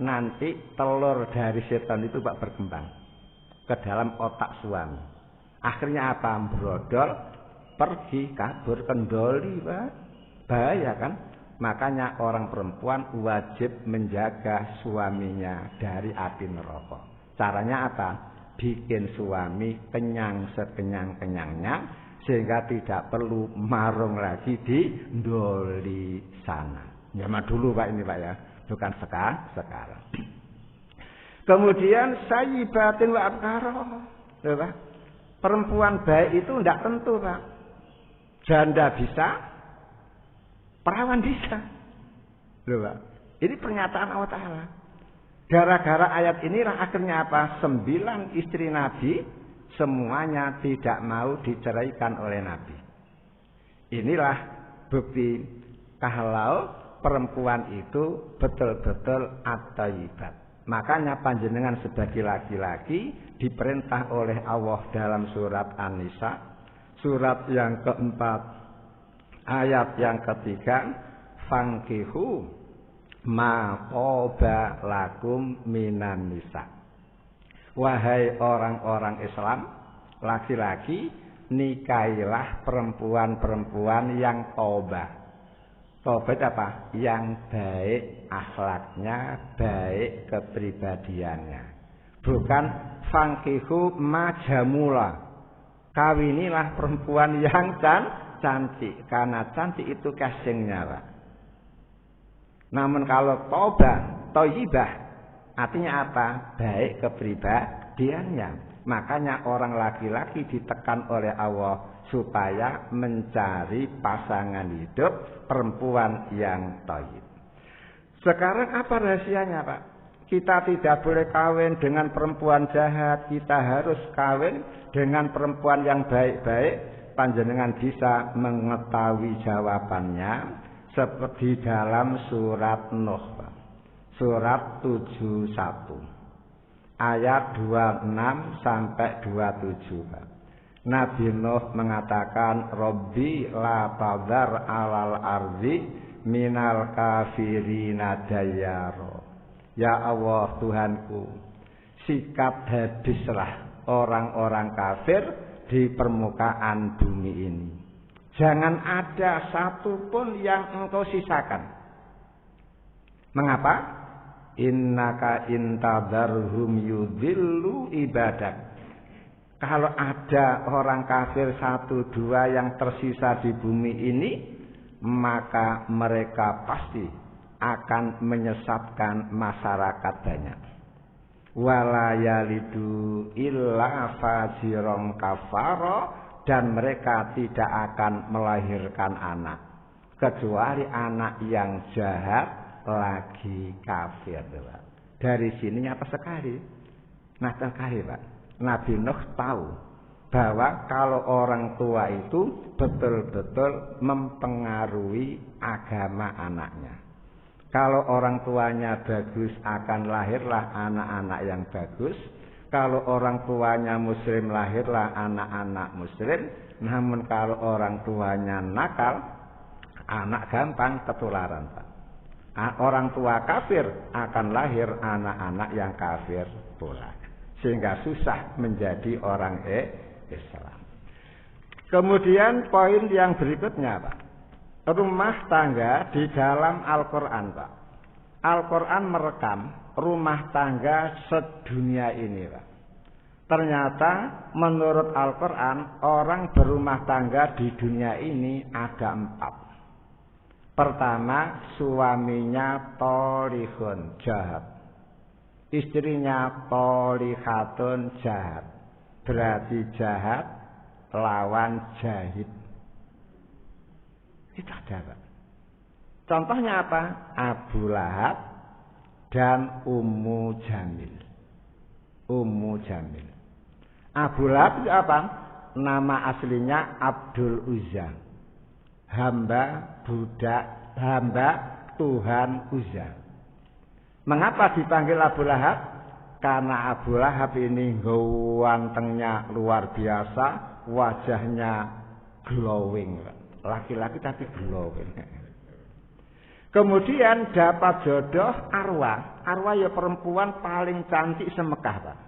nanti telur dari setan itu berkembang ke dalam otak suami. Akhirnya apa? Brodol, pergi, kabur, kendoli, Pak. Bahaya kan? Makanya orang perempuan wajib menjaga suaminya dari api neraka. Caranya apa? Bikin suami kenyang sekenyang-kenyangnya, sehingga tidak perlu marung lagi di ndoli sana. Zaman dulu Pak ini Pak ya, bukan sekarang. Kemudian sayyibatin wa abkara. Pak. Perempuan baik itu tidak tentu Pak. Janda bisa, perawan bisa. Pak. Ini pernyataan Allah Ta'ala. Gara-gara ayat inilah akhirnya apa? 9 istri Nabi semuanya tidak mau diceraikan oleh Nabi. Inilah bukti kalau perempuan itu betul-betul at-thayyibat. Makanya panjenengan sebagai laki-laki diperintah oleh Allah dalam surat An-Nisa, surat yang keempat, ayat yang ketiga, fangkihu ma qoba lakum minan nisa. Wahai orang-orang Islam, laki-laki, nikahilah perempuan-perempuan yang taubat. Taubat apa? Yang baik akhlaknya, baik kepribadiannya. Bukan fangkihu majamula. Kawinilah perempuan yang cantik. Karena cantik itu casingnya, Pak. Namun kalau taubat, thayyibah, artinya apa? Baik kepribadiannya. Makanya orang laki-laki ditekan oleh Allah supaya mencari pasangan hidup perempuan yang thayyib. Sekarang apa rahasianya, Pak? Kita tidak boleh kawin dengan perempuan jahat. Kita harus kawin dengan perempuan yang baik-baik. Panjenengan bisa mengetahui jawabannya seperti dalam surat Nuh, Pak. Surat 71. Ayat 26 sampai 27, Pak. Nabi Nuh mengatakan, Robbi la tadhar alal ardi minal kafirina dayyaro. Ya Allah Tuhanku, sikat habislah orang-orang kafir di permukaan bumi ini. Jangan ada satupun yang engkau sisakan. Mengapa? Innaka intadharhum yudhillu ibadak. Kalau ada orang kafir 1-2 yang tersisa di bumi ini, maka mereka pasti akan menyesatkan masyarakat banyak. Wala yalidu illa fajiron kafaro, dan mereka tidak akan melahirkan anak kecuali anak yang jahat lagi kafir. Dari sini nyata sekali. Nah sekali Pak, Nabi Nuh tahu bahwa kalau orang tua itu betul-betul mempengaruhi agama anaknya. Kalau orang tuanya bagus akan lahirlah anak-anak yang bagus. Kalau orang tuanya muslim lahirlah anak-anak muslim. Namun kalau orang tuanya nakal, anak gampang ketularan Pak. Orang tua kafir akan lahir anak-anak yang kafir pula. Sehingga susah menjadi orang Islam. Kemudian poin yang berikutnya Pak. Rumah tangga di dalam Al-Quran Pak. Al-Quran merekam rumah tangga sedunia ini Pak. Ternyata menurut Al-Quran orang berumah tangga di dunia ini ada 4. Pertama, suaminya tolihun jahat, istrinya tolihatun jahat. Berarti jahat lawan jahit. Itu ada Pak. Contohnya apa? Abu Lahab dan Ummu Jamil. Ummu Jamil. Abu Lahab itu apa? Nama aslinya Abdul Uzza. Hamba Tuhan Uzza. Mengapa dipanggil Abu Lahab? Karena Abu Lahab ini gantengnya luar biasa, wajahnya glowing. Laki-laki tapi glowing. Kemudian dapat jodoh Arwah. Arwah ya perempuan paling cantik se-Mekah Pak.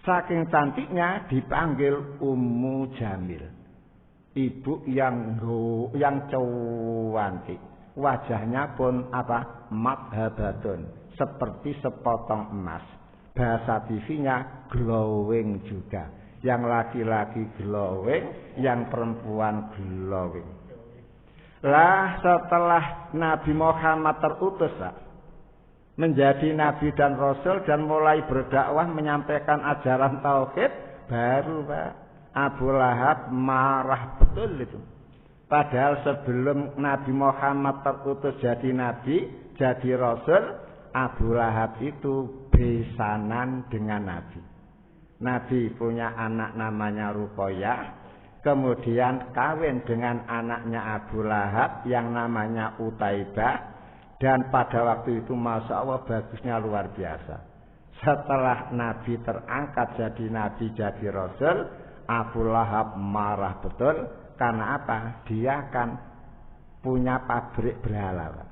Saking cantiknya dipanggil Ummu Jamil. Ibu yang cantik. Wajahnya pun apa? Madhabatun, seperti sepotong emas. Bahasa TV-nya glowing juga. Yang laki-laki glowing, yang perempuan glowing. Lah setelah Nabi Muhammad terutus Pak, menjadi nabi dan rasul dan mulai berdakwah menyampaikan ajaran tauhid, baru Pak Abu Lahab marah betul itu. Padahal sebelum Nabi Muhammad terutus jadi nabi, jadi rasul, Abu Lahab itu besanan dengan Nabi. Nabi punya anak namanya Ruqayyah, kemudian kawin dengan anaknya Abu Lahab yang namanya Utaibah, dan pada waktu itu Masya Allah bagusnya luar biasa. Setelah Nabi terangkat jadi Nabi, jadi Rasul, Abu Lahab marah betul. Karena apa? Dia kan punya pabrik berhala.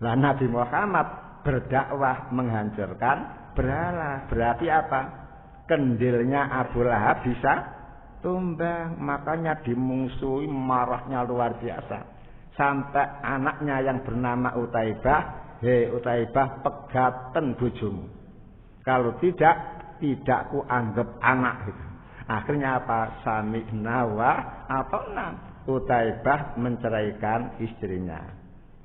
Nah Nabi Muhammad berdakwah menghancurkan berhala. Berarti apa? Kendilnya Abu Lahab bisa tumbang. Makanya dimungsuhi, marahnya luar biasa. Sampai anaknya yang bernama Utaibah, hei Utaibah, pegaten bojomu. Kalau tidak ku anggap anak gitu. Akhirnya apa? Sami'na wa ata'na. Utaibah menceraikan istrinya.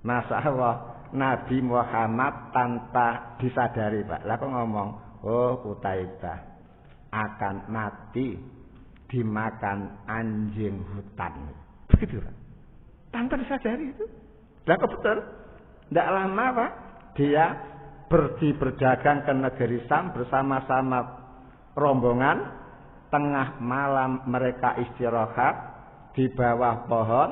Masya Allah, Nabi Muhammad tanpa disadari Pak. Lah kok ngomong, oh Utaibah akan mati dimakan anjing hutan. Begitu Pak. Tanpa disadari itu. Lah kok betul? Tidak lama Pak, dia pergi berdagang ke negeri Sam bersama-sama rombongan. Tengah malam mereka istirahat di bawah pohon.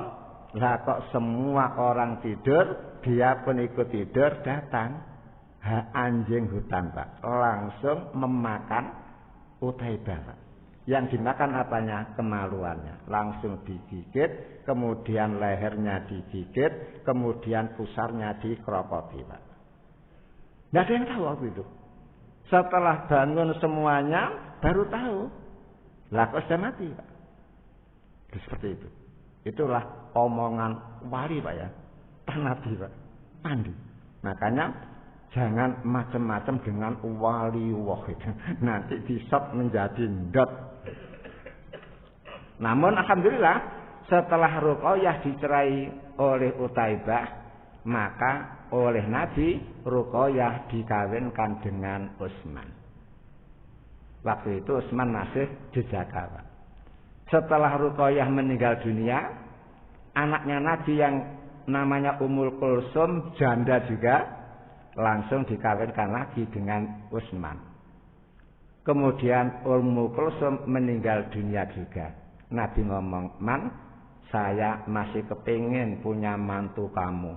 Lah kok semua orang tidur, dia pun ikut tidur. Datang anjing hutan Pak, langsung memakan Utaibah Pak. Yang dimakan apanya? Kemaluannya. Langsung digigit, kemudian lehernya digigit, kemudian pusarnya dikerokoti Pak. Tidak ada yang tahu waktu itu. Setelah bangun semuanya baru tahu. Lah kok sudah mati Pak. Seperti itu. Itulah omongan wali Pak ya. Nabi Pak. Mandi. Makanya jangan macam-macam dengan wali itu. Nanti disot menjadi ndot. Namun alhamdulillah setelah Ruqayyah dicerai oleh Utaibah, Maka oleh Nabi Ruqayyah dikawinkan dengan Utsman. Waktu itu Utsman masih di Jakarta. Setelah Ruqayyah meninggal dunia, anaknya Nabi yang namanya Ummul Kulsum, janda juga, langsung dikawinkan lagi dengan Utsman. Kemudian Ummul Kulsum meninggal dunia juga. Nabi ngomong, "Man, saya masih kepingin punya mantu kamu.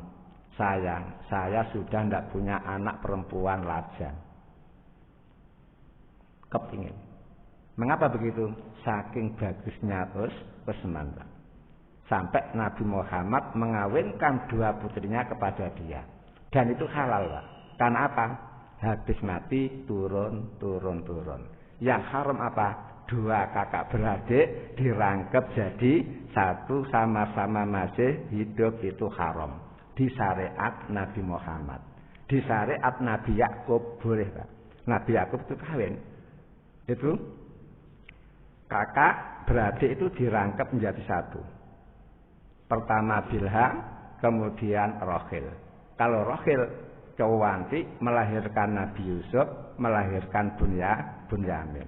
Sayang, saya sudah tidak punya anak perempuan lajang." Kepingin. Mengapa begitu? Saking bagusnya Utsman. Sampai Nabi Muhammad mengawinkan 2 putrinya kepada dia. Dan itu halal, Pak. Karena apa? Habis mati turun. Yang haram apa? 2 kakak beradik dirangkep jadi satu, sama-sama masih hidup, itu haram. Di syariat Nabi Muhammad. Di syariat Nabi Yakub boleh, Pak. Nabi Yakub itu kawin. Itu kakak beradik itu dirangkep menjadi satu. Pertama Bilha, kemudian Rohil. Kalau Rohil Kewanti melahirkan Nabi Yusuf, melahirkan Bunyamin.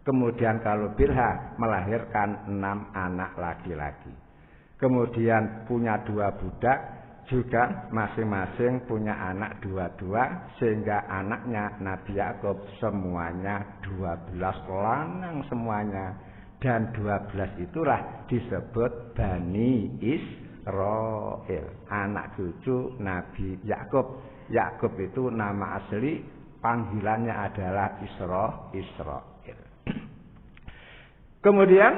Kemudian kalau Bilha melahirkan 6 anak laki-laki. Kemudian punya 2 budak, juga masing-masing punya anak 2, sehingga anaknya Nabi Yakub semuanya 12 lanang semuanya. Dan 12 itulah disebut Bani Israel, anak cucu Nabi Yakub. Yakub itu nama asli, panggilannya adalah Israel. Kemudian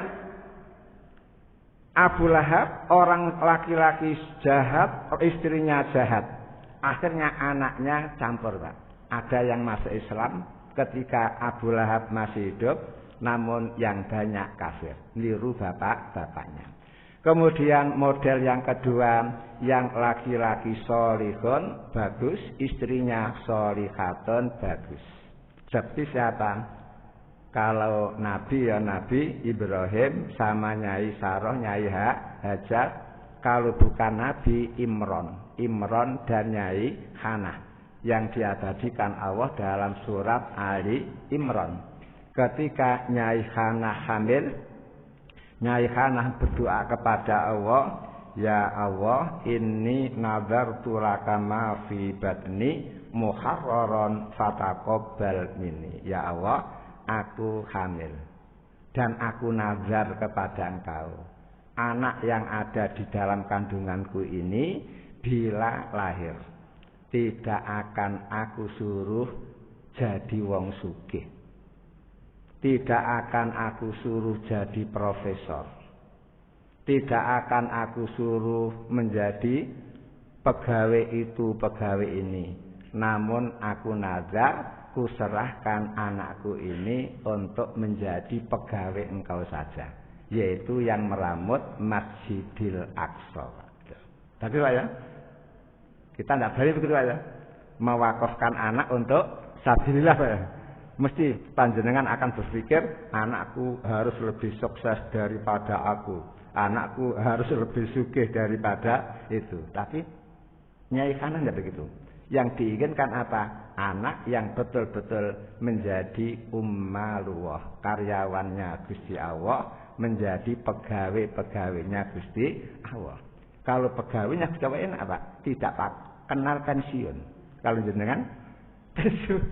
Abu Lahab, orang laki-laki jahat, istrinya jahat. Akhirnya anaknya campur, Pak. Ada yang masuk Islam ketika Abu Lahab masih hidup, namun yang banyak kafir, niru bapak-bapaknya. Kemudian model yang kedua, yang laki-laki solihun, bagus, istrinya solihatun, bagus. Seperti siapa? Kalau Nabi ya Nabi Ibrahim sama Nyai Saroh, Nyai Hajar. Kalau bukan Nabi, Imron dan Nyai Hanah yang diabadikan Allah dalam surat Ali Imron. Ketika Nyai Hanah hamil, Nyai Hanah berdoa kepada Allah, "Ya Allah, inni nadartu laka ma fi batni muharraran fataqabbal minni." Ya Allah, aku hamil dan aku nazar kepada Engkau, anak yang ada di dalam kandunganku ini bila lahir tidak akan aku suruh jadi wong sugih, tidak akan aku suruh jadi profesor, tidak akan aku suruh menjadi pegawai itu pegawai ini, namun aku nazar ku serahkan anakku ini untuk menjadi pegawai Engkau saja, yaitu yang meramut Masjidil Aqsa. Tapi Pak ya, kita tidak boleh begitu Pak ya, mewakafkan anak untuk sabilillah Pak ya. Mesti panjenengan akan berpikir, anakku harus lebih sukses daripada aku, anakku harus lebih sugih daripada itu. Tapi Nyai Hanah tidak begitu. Yang diinginkan apa? Anak yang betul-betul menjadi ummalullah, karyawannya Gusti Allah, menjadi pegawai-pegawainya Gusti Allah. Kalau pegawainya Gusti Allah enak Pak, tidak Pak, kenal pensiun. Kalau jenengan pensiun,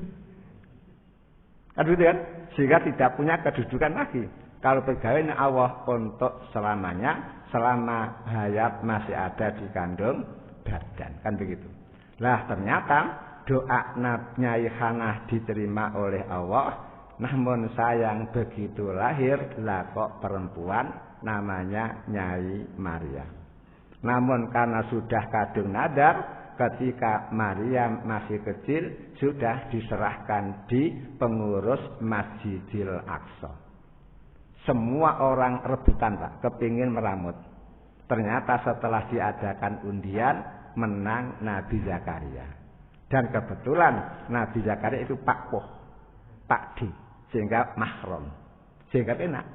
kan, sehingga tidak punya kedudukan lagi. Kalau pegawainya Allah untuk selamanya, selama hayat masih ada di kandung badan, kan begitu. Lah ternyata doa Nyai Hanah diterima oleh Allah, namun sayang begitu lahir lah kok perempuan, namanya Nyai Maryam. Namun karena sudah kadung nadar, ketika Maryam masih kecil sudah diserahkan di pengurus Masjidil Aqsa. Semua orang rebutan Pak, kepingin meramut. Ternyata setelah diadakan undian, menang Nabi Zakaria. Dan kebetulan Nabi Zakaria itu Pak D, sehingga mahram, sehingga enak.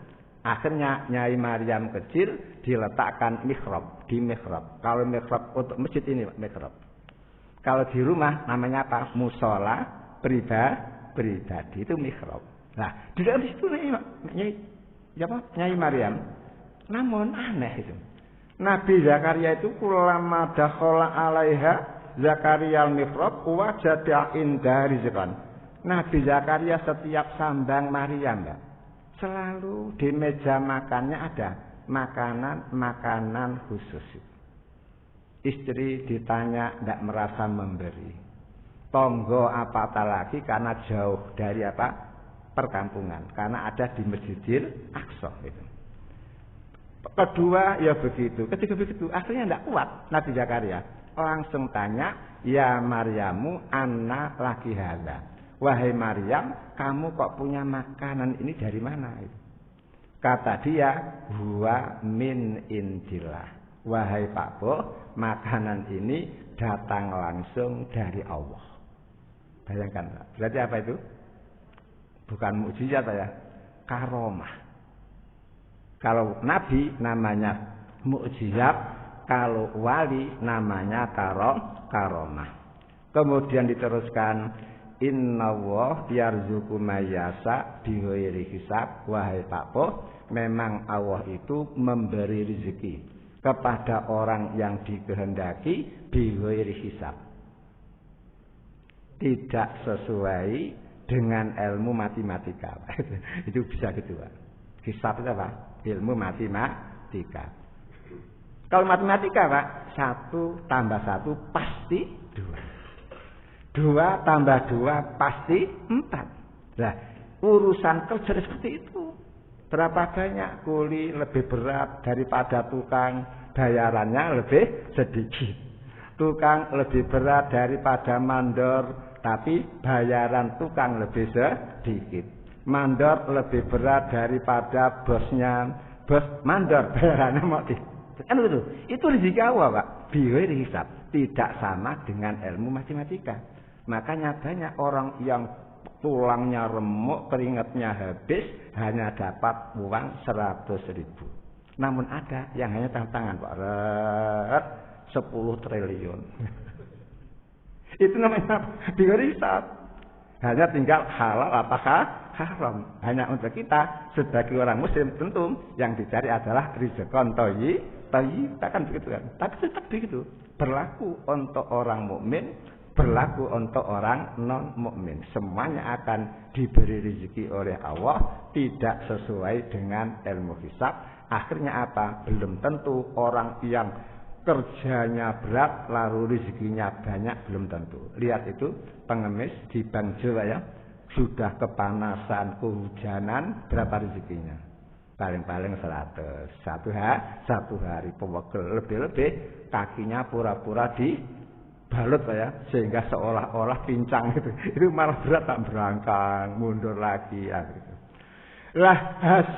Akhirnya Nyai Maryam kecil diletakkan mihrab, di mihrab. Kalau mihrab untuk masjid ini mihrab, Kalau di rumah namanya apa? Musola pribadi itu mihrab. Nah, di dalam situ Nyai Maryam. Namun aneh itu. Nabi Zakaria itu kulama dakhala alaiha Zakaria al-mihrab wajada inda rizqan. Nabi Zakaria setiap sambang Maryam, Mbak, selalu di meja makannya ada makanan khusus. Istri ditanya tidak merasa memberi. Tonggo apatah lagi karena jauh dari perkampungan, karena ada di Masjidil Aqsa itu. Kedua ya begitu. Ketika begitu akhirnya tidak kuat Nabi Zakaria langsung tanya, ya Maryamu anna laki hadza. Wahai Maryam, kamu kok punya makanan ini dari mana? Kata dia, huwa min indillah. Wahai Pak Bo, makanan ini datang langsung dari Allah. Bayangkan, berarti apa itu? Bukan mukjizat ya, karomah. Kalau nabi namanya mukjizat, kalau wali namanya karomah. Kemudian diteruskan, innallaha yarzuqu may yasha bighairi hisab. Wahai Pak Po, memang Allah itu memberi rezeki kepada orang yang dikehendaki bighairi hisab. Tidak sesuai dengan ilmu matematika. Itu bisa gitu, Pak. Hisab itu apa? Ilmu matematika. Kalau matematika, Pak, 1 tambah 1 pasti 2. 2 tambah 2 pasti 4. Nah, urusan kerja seperti itu. Berapa banyak kuli lebih berat daripada tukang, bayarannya lebih sedikit. Tukang lebih berat daripada mandor, tapi bayaran tukang lebih sedikit. Mandor lebih berat daripada bosnya, bos mandor bayarannya mau di. Kan itu rezeki Allah, Pak. Bighairi hisab, tidak sama dengan ilmu matematika. Makanya banyak orang yang tulangnya remuk, keringatnya habis, hanya dapat uang 100.000. Namun ada yang hanya tangan, Pak, 10 triliun. Itu namanya bighairi hisab. Hanya tinggal halal apakah haram. Hanya untuk kita sebagai orang muslim tentu yang dicari adalah rizqan thayyib, kan begitu kan. Tapi tetap begitu. Berlaku untuk orang mukmin, berlaku untuk orang non mukmin. Semuanya akan diberi rezeki oleh Allah, tidak sesuai dengan ilmu hisab. Akhirnya apa? Belum tentu orang yang kerjanya berat lalu rezekinya banyak, belum tentu. Lihat itu pengemis di Bank Jawa ya, sudah kepanasan, kehujanan, berapa rezekinya? Paling-paling 100. Satu hari pewegel, lebih-lebih kakinya pura-pura dibalut ya, sehingga seolah-olah pincang itu. Itu malah berat, tak berangkang, mundur lagi ya, gitu. Lah,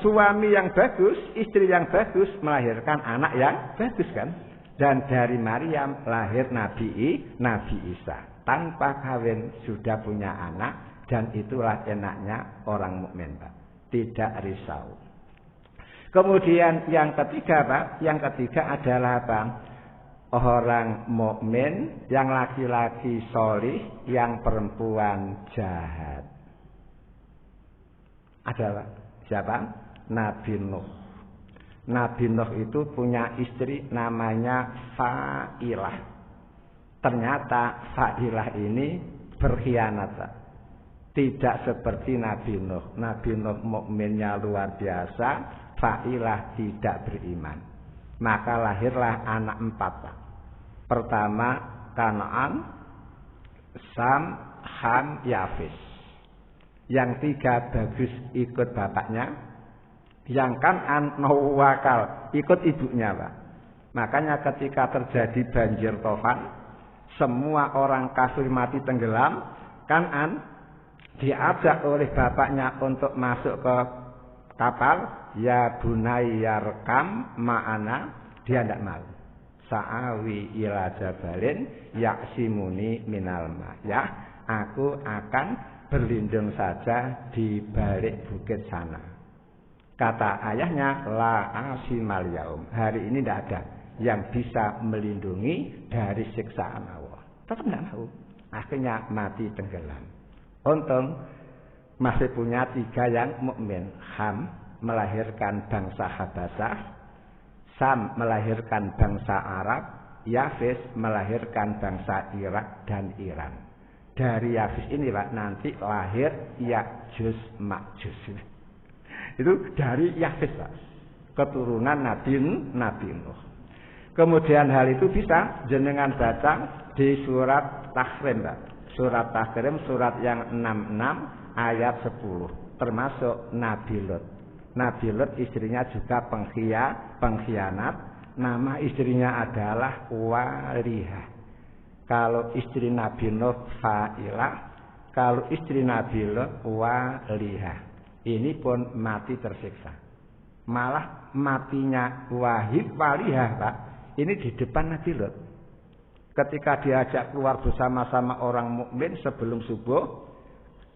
suami yang bagus, istri yang bagus melahirkan anak yang bagus kan? Dan dari Maryam lahir Nabi Isa. Tanpa kawin sudah punya anak, dan itulah enaknya orang mukmin, Pak. Tidak risau. Kemudian yang ketiga, Pak, yang ketiga adalah apa? Orang mukmin, yang laki-laki solih, yang perempuan jahat. Adalah siapa? Nabi Nuh. Nabi Nuh itu punya istri namanya Fa'ilah. Ternyata Fa'ilah ini berkhianat. Tidak seperti Nabi Nuh. Nabi Nuh mukminnya luar biasa, Fa'ilah tidak beriman. Maka lahirlah anak 4. Pak. Pertama Kanaan, Sam, Ham, Yafis. Yang 3 bagus ikut bapaknya. Yang Kan'an Nawakal ikut ibunya, Pak. Makanya ketika terjadi banjir tofan, semua orang kafir mati tenggelam, Kan'an diajak oleh bapaknya untuk masuk ke kapal, ya bunayya rekam ma'ana, dia tidak mau. Sa'awi ila jabalin yaksimuni minal ma. Ya, aku akan berlindung saja di balik bukit sana. Kata ayahnya, la asimal yaum. Hari ini tidak ada yang bisa melindungi dari siksaan Allah. Tetap tidak mau. Akhirnya mati tenggelam. Untung masih punya 3 yang mukmin. Ham melahirkan bangsa Habasah, Sam melahirkan bangsa Arab, Yafis melahirkan bangsa Irak dan Iran. Dari Yafis ini Pak nanti lahir Ya'juj Ma'juj. Itu dari Yafis Pak. Keturunan Nabi Nuh. Kemudian hal itu bisa jenengan baca di surat Tahrim Pak. Surat Tahrim surat yang 66 ayat 10. Termasuk Nabi Lut. Nabi Lut istrinya juga pengkhianat. Nama istrinya adalah Walihah. Kalau istri Nabi Nuh Fa'ilah, kalau istri Nabi Lut Walihah. Ini pun mati tersiksa. Malah matinya Wahid Walihah Pak. Ini di depan Nabi Lut. Ketika diajak keluar bersama-sama orang mukmin sebelum subuh,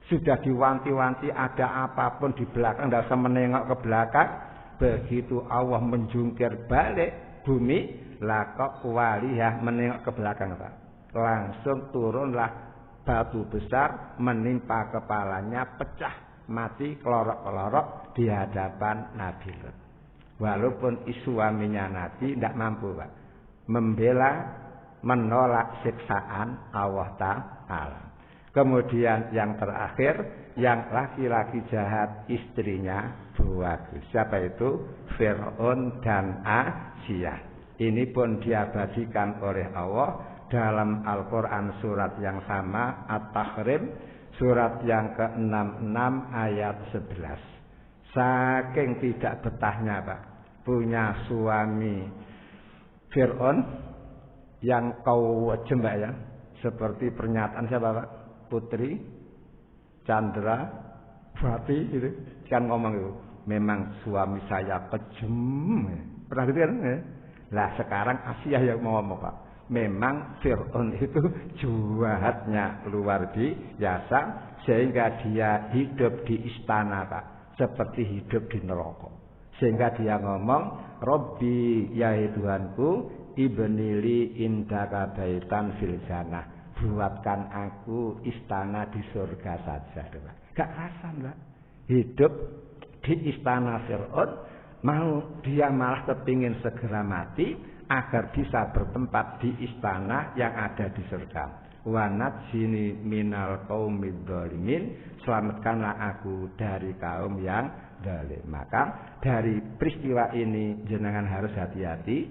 sudah diwanti-wanti ada apapun di belakang, tidak usah menengok ke belakang. Begitu Allah menjungkir balik bumi, lakok Walihah menengok ke belakang Pak. Langsung turunlah batu besar menimpa kepalanya, pecah, mati kelorok-kelorok di hadapan Nabi Lut. Walaupun suaminya Nabi tidak mampu Pak membela, menolak siksaan Allah Ta'ala. Kemudian yang terakhir, yang laki-laki jahat istrinya bagus. Siapa itu? Fir'aun dan Asiyah. Ini pun diabadikan oleh Allah dalam Al-Quran surat yang sama, At-Tahrim, surat yang ke-66 ayat 11. Saking tidak betahnya Pak, punya suami Fir'aun yang kau jembak ya, seperti pernyataan siapa Pak? Putri Chandra Wati itu kan ngomong itu, memang suami saya kejem. Pernah gitu kan? Lah sekarang Asia yang mau ngomong Pak, memang Fir'aun itu jahatnya luar biasa sehingga dia hidup di istana Pak, seperti hidup di neraka. Sehingga dia ngomong, Robbi ya Tuhanku, ibnili indaka baitan fil jannah. Buatkan aku istana di surga saja. Gak rasa Mbak. Hidup di istana Fir'aun, mau dia malah kepingin segera mati agar bisa bertempat di istana yang ada di surga. Wanat sini minal qaumid dzalimin, selamatkanlah aku dari kaum yang zalim. Maka dari peristiwa ini jenengan harus hati-hati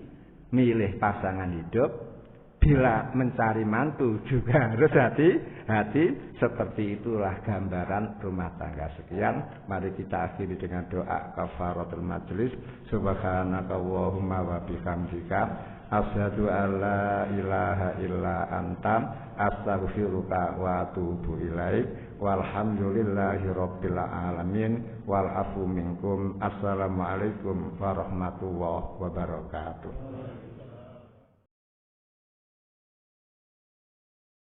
milih pasangan hidup. Bila mencari mantu juga harus hati-hati. Seperti itulah gambaran rumah tangga. Sekian, mari kita akhiri dengan doa kafaratul majlis. Subhanaka Allahumma wa bihamdika, asyhadu an la ilaha illa anta, astaghfiruka wa atubu ilaik. Walhamdulillahi rabbil alamin. Wal afu minkum. Assalamualaikum warahmatullahi wabarakatuh.